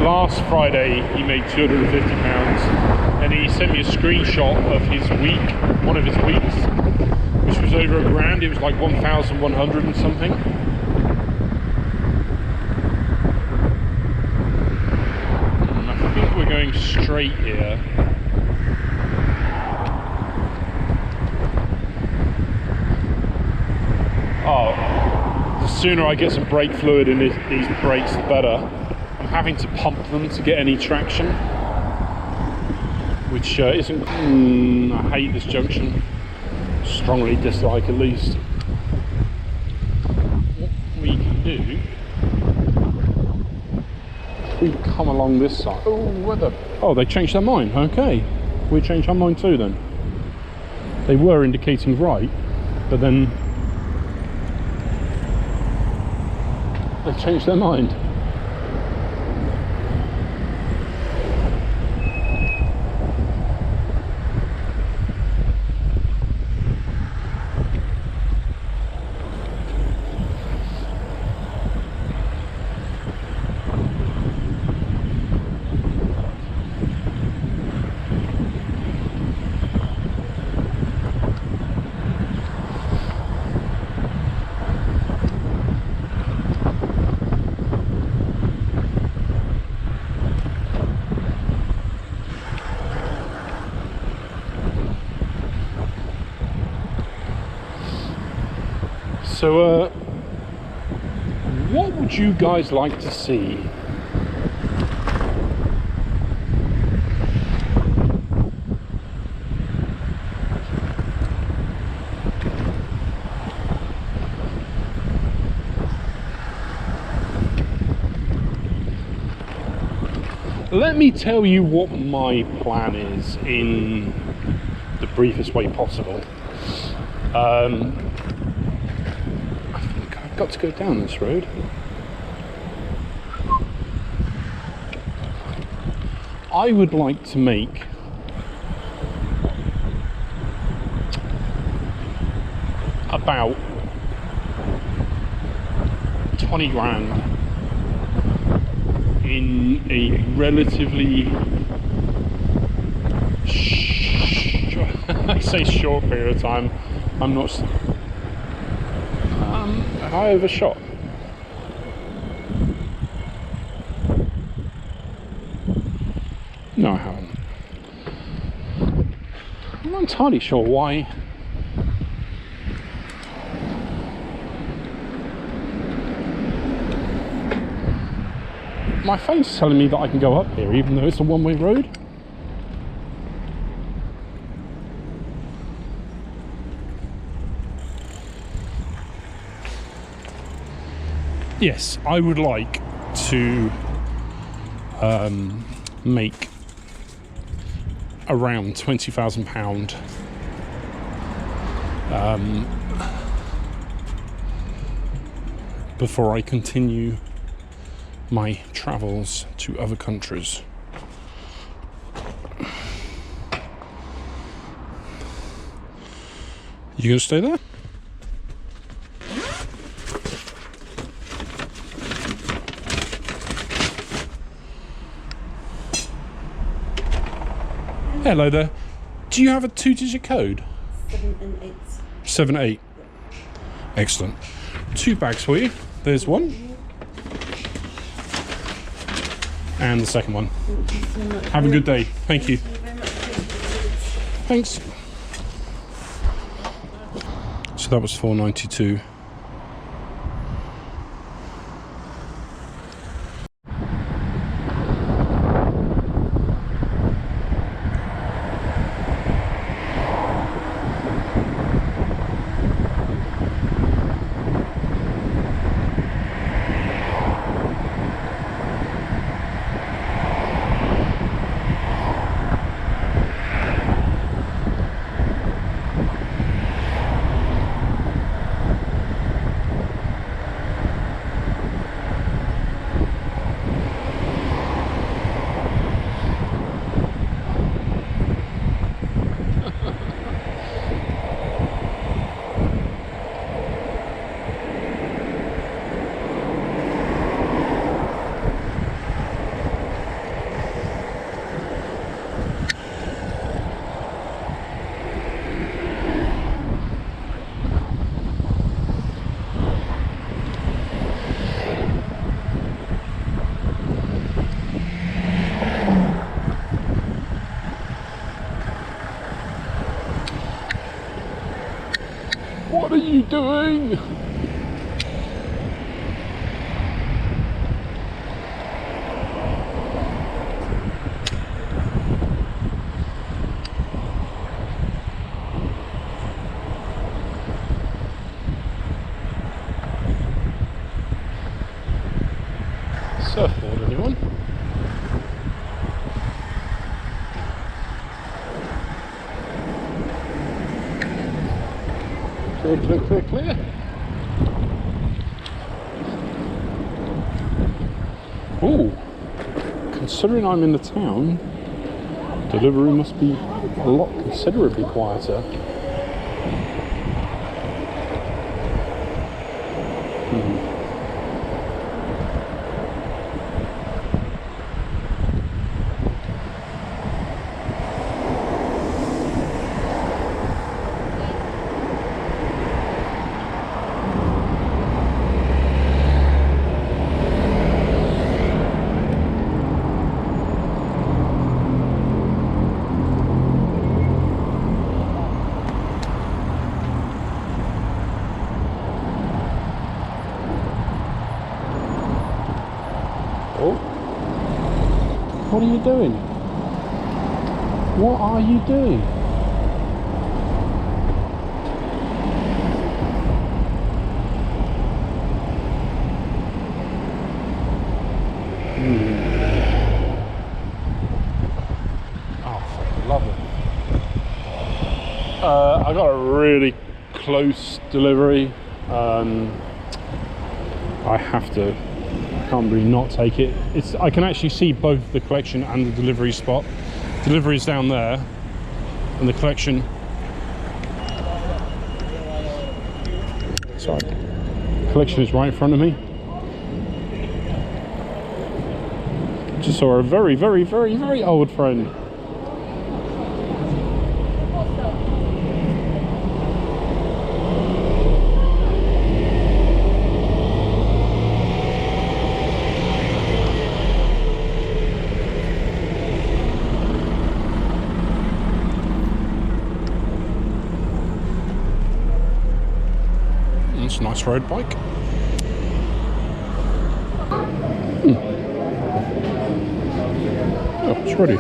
Last Friday he made £250, and he sent me a screenshot of his week, one of his weeks, which was over £1,000. It was like 1,100 and something. And I think we're going straight here. Oh, the sooner I get some brake fluid in these brakes, the better. I'm having to pump them to get any traction, which isn't. I hate this junction. Strongly dislike, at least. What we can do, we come along this side. Oh, they changed their mind. Okay, we changed our mind too then. They were indicating right, but then they changed their mind. So, what would you guys like to see? Let me tell you what my plan is in the briefest way possible. I think I've got to go down this road. I would like to make about 20 grand in a relatively I say short period of time. I'm not. Have I overshot? No, I haven't. I'm not entirely sure why. My phone's telling me that I can go up here, even though it's a one-way road. Yes, I would like to make around £20,000 before I continue my travels to other countries. You gonna stay there? Hello there. Do you have a 2-digit code? 7 and 8. 7, 8. Excellent. 2 bags for you. There's one. And the second one. Thank you so much. Have a good day. Thank you. Thank you very much. Thanks. So that was £4.92. What are you doing? Surfboard, anyone? Clear, clear, clear, clear. Ooh, considering I'm in the town, Deliveroo must be a lot considerably quieter. What are you doing? What are you doing? Oh, fucking love it. I got a really close delivery. I have to, can't really not take it. I can actually see both the collection and the delivery spot. Delivery is down there, and the collection. Sorry, collection is right in front of me. Just saw a very, very, very, very old friend. That's a nice road bike. Oh, it's ready.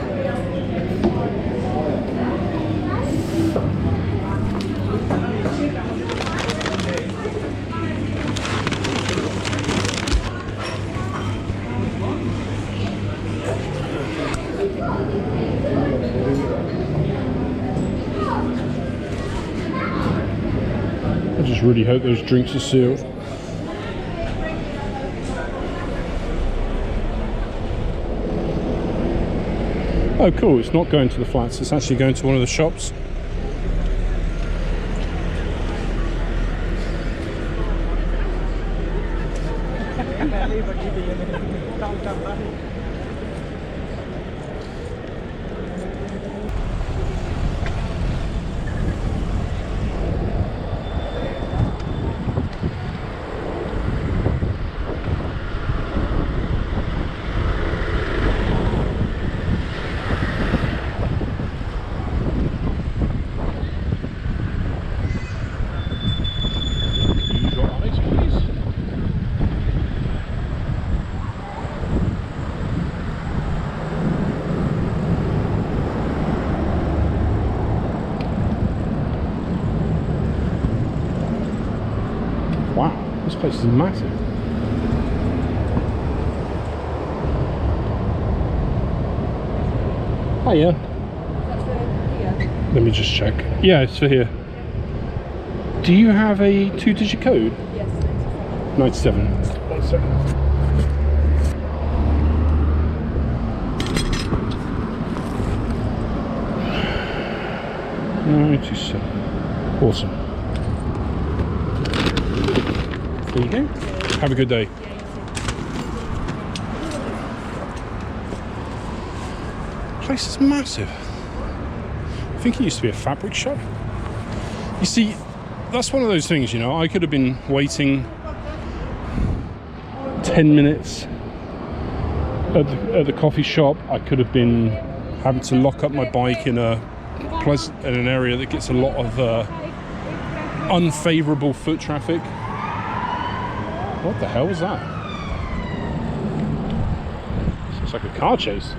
I just really hope those drinks are sealed. Oh cool, it's not going to the flats, it's actually going to one of the shops. Wow, this place is massive. Hiya. Let me just check. Yeah, it's for here. Do you have a 2-digit code? Yes, 97. 97. Awesome. There you go. Have a good day. The place is massive. I think it used to be a fabric shop. You see, that's one of those things, you know, I could have been waiting 10 minutes at the coffee shop. I could have been having to lock up my bike in an area that gets a lot of unfavorable foot traffic. What the hell was that? It's like a car chase.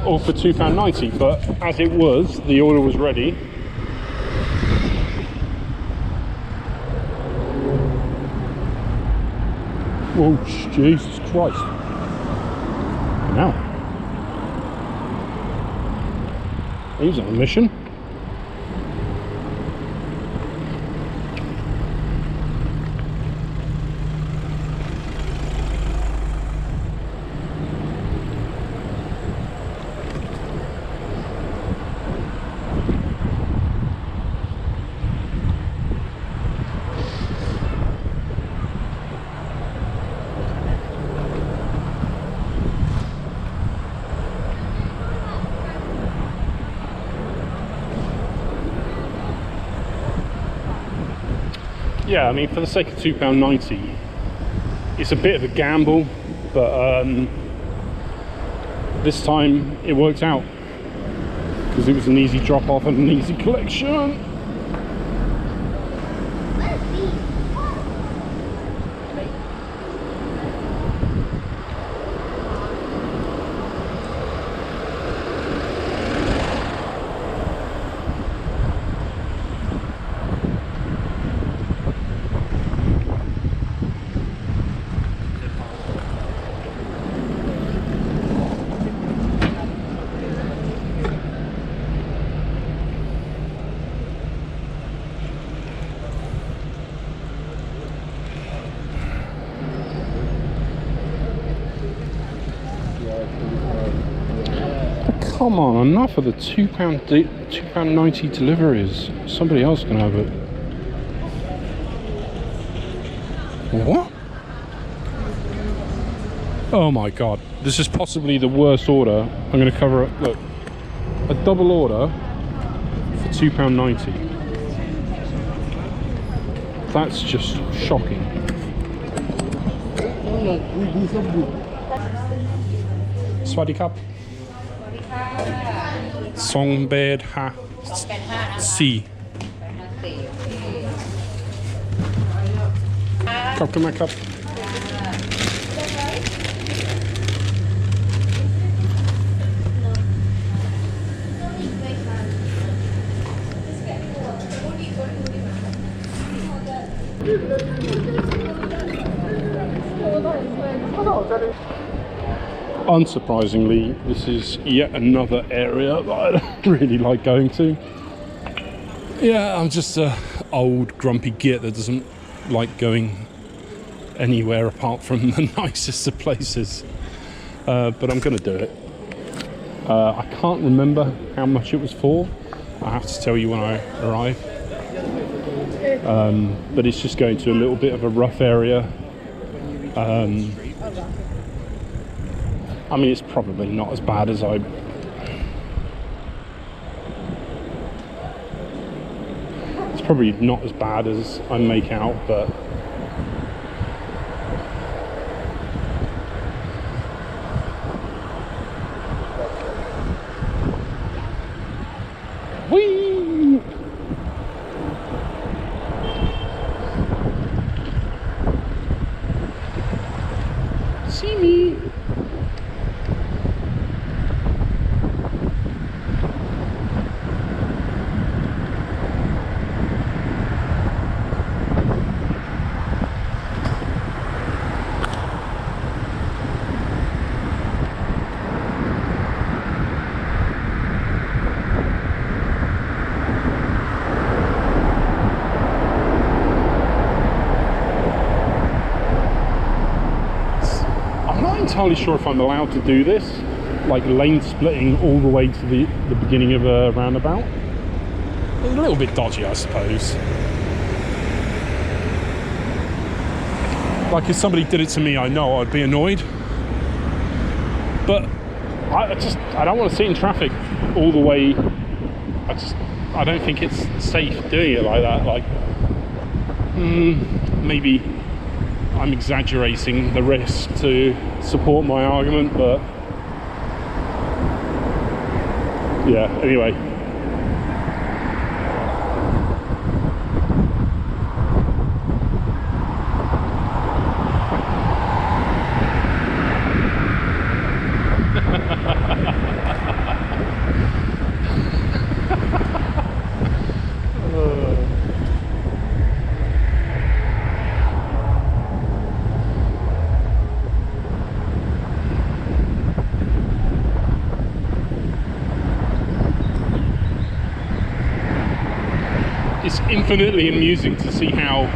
All for £2.90, but as it was, the order was ready. Oh, Jesus Christ. Now. He's on a mission. Yeah, I mean, for the sake of £2.90, it's a bit of a gamble, but this time it worked out because it was an easy drop off and an easy collection. Come on, enough of the £2.90 deliveries. Somebody else can have it. What? Oh my god, this is possibly the worst order. I'm going to cover it. Look, a double order for £2.90. That's just shocking. Swaddy Cup. Songbird Ha C. Cup to my cup. Unsurprisingly, this is yet another area that I don't really like going to. Yeah, I'm just an old grumpy git that doesn't like going anywhere apart from the nicest of places. But I'm going to do it. I can't remember how much it was for. I have to tell you when I arrive. But it's just going to a little bit of a rough area. I mean, it's probably not as bad as It's probably not as bad as I make out, but whee! See me. Entirely sure if I'm allowed to do this, like lane splitting all the way to the beginning of a roundabout. A little bit dodgy, I suppose. Like if somebody did it to me, I know I'd be annoyed. But I don't want to sit in traffic all the way. I don't think it's safe doing it like that. Like maybe I'm exaggerating the risk to support my argument, but yeah, anyway. It's infinitely amusing to see how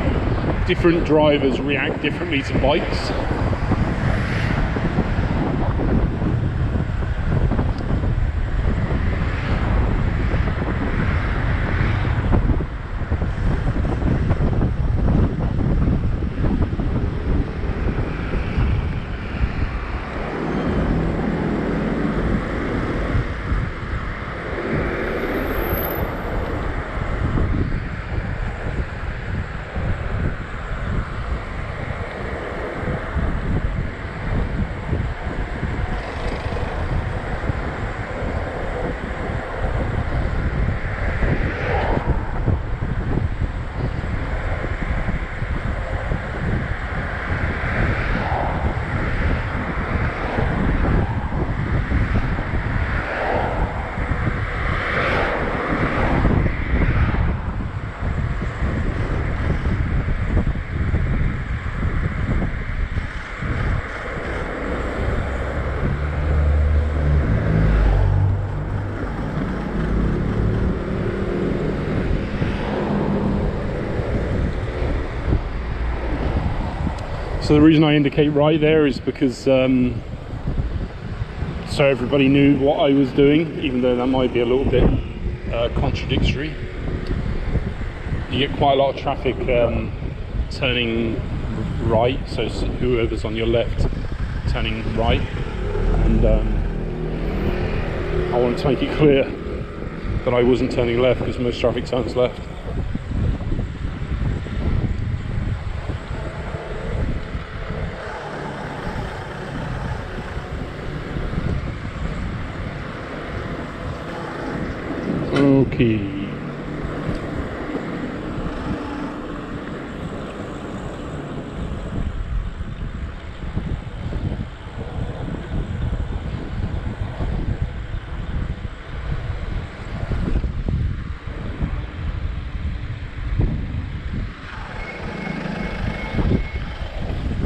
different drivers react differently to bikes. So the reason I indicate right there is because so everybody knew what I was doing, even though that might be a little bit contradictory. You get quite a lot of traffic turning right, so whoever's on your left turning right, and I wanted to make it clear that I wasn't turning left because most traffic turns left. Okay.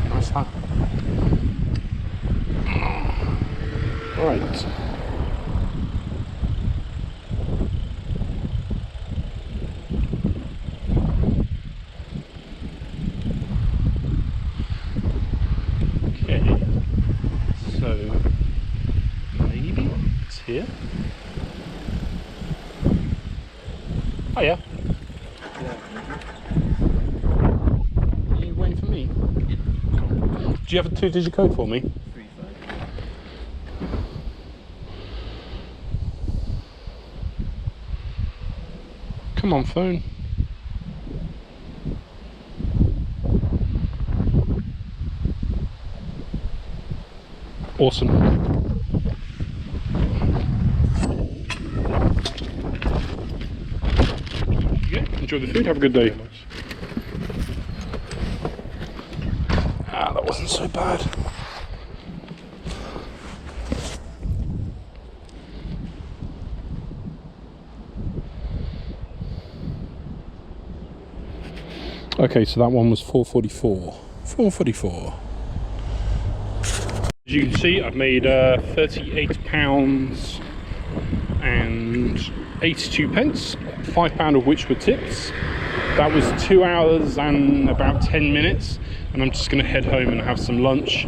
Nice, huh? Right. So maybe it's here. Oh yeah. Are you waiting for me? Do you have a 2-digit code for me? 35. Come on, phone. Awesome. Yeah, enjoy the food, have a good day. Ah, that wasn't so bad. Okay, so that one was 444. 444. As you can see, I've made £38 and 82 pence, £5 of which were tips. That was 2 hours and about 10 minutes, and I'm just going to head home and have some lunch,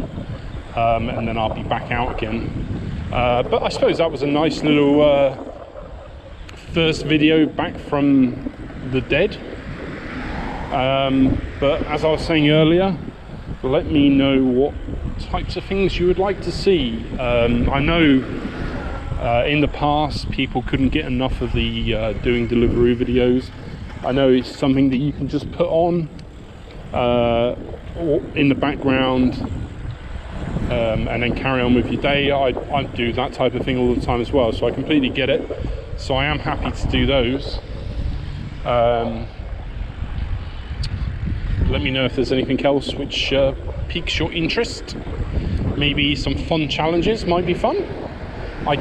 and then I'll be back out again. But I suppose that was a nice little first video back from the dead. But as I was saying earlier, let me know what types of things you would like to see. I know in the past people couldn't get enough of the doing Deliveroo videos. I know it's something that you can just put on in the background and then carry on with your day. I do that type of thing all the time as well, so I completely get it. So I am happy to do those. Let me know if there's anything else which piques your interest. Maybe some fun challenges might be fun. I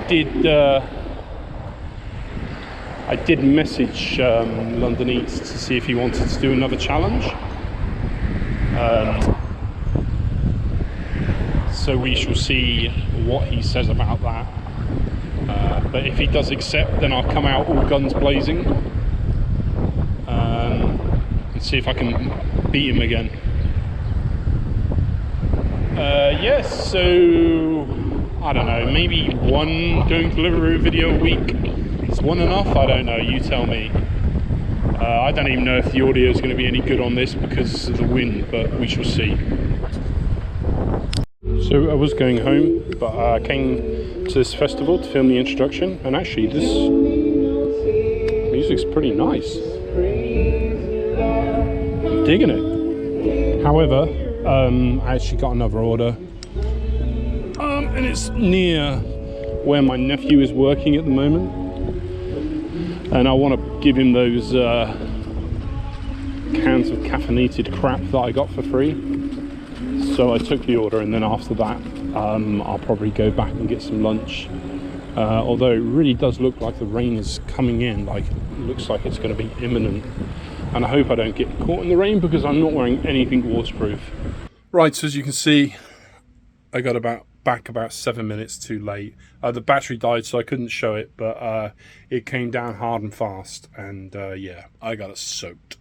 did message London Eats to see if he wanted to do another challenge. So we shall see what he says about that. But if he does accept, then I'll come out all guns blazing and see if I can beat him again. Yes, so I don't know, maybe one doing Deliveroo video a week. Is one enough? I don't know, you tell me. I don't even know if the audio is going to be any good on this because of the wind, but we shall see. So I was going home, but I came to this festival to film the introduction, and actually this music's pretty nice. I'm digging it. However, I actually got another order, and it's near where my nephew is working at the moment, and I want to give him those cans of caffeinated crap that I got for free. So I took the order, and then after that I'll probably go back and get some lunch, although it really does look like the rain is coming in, like it looks like it's going to be imminent, and I hope I don't get caught in the rain because I'm not wearing anything waterproof. Right, so as you can see, I got back about 7 minutes too late. The battery died, so I couldn't show it, but it came down hard and fast, and yeah, I got it soaked.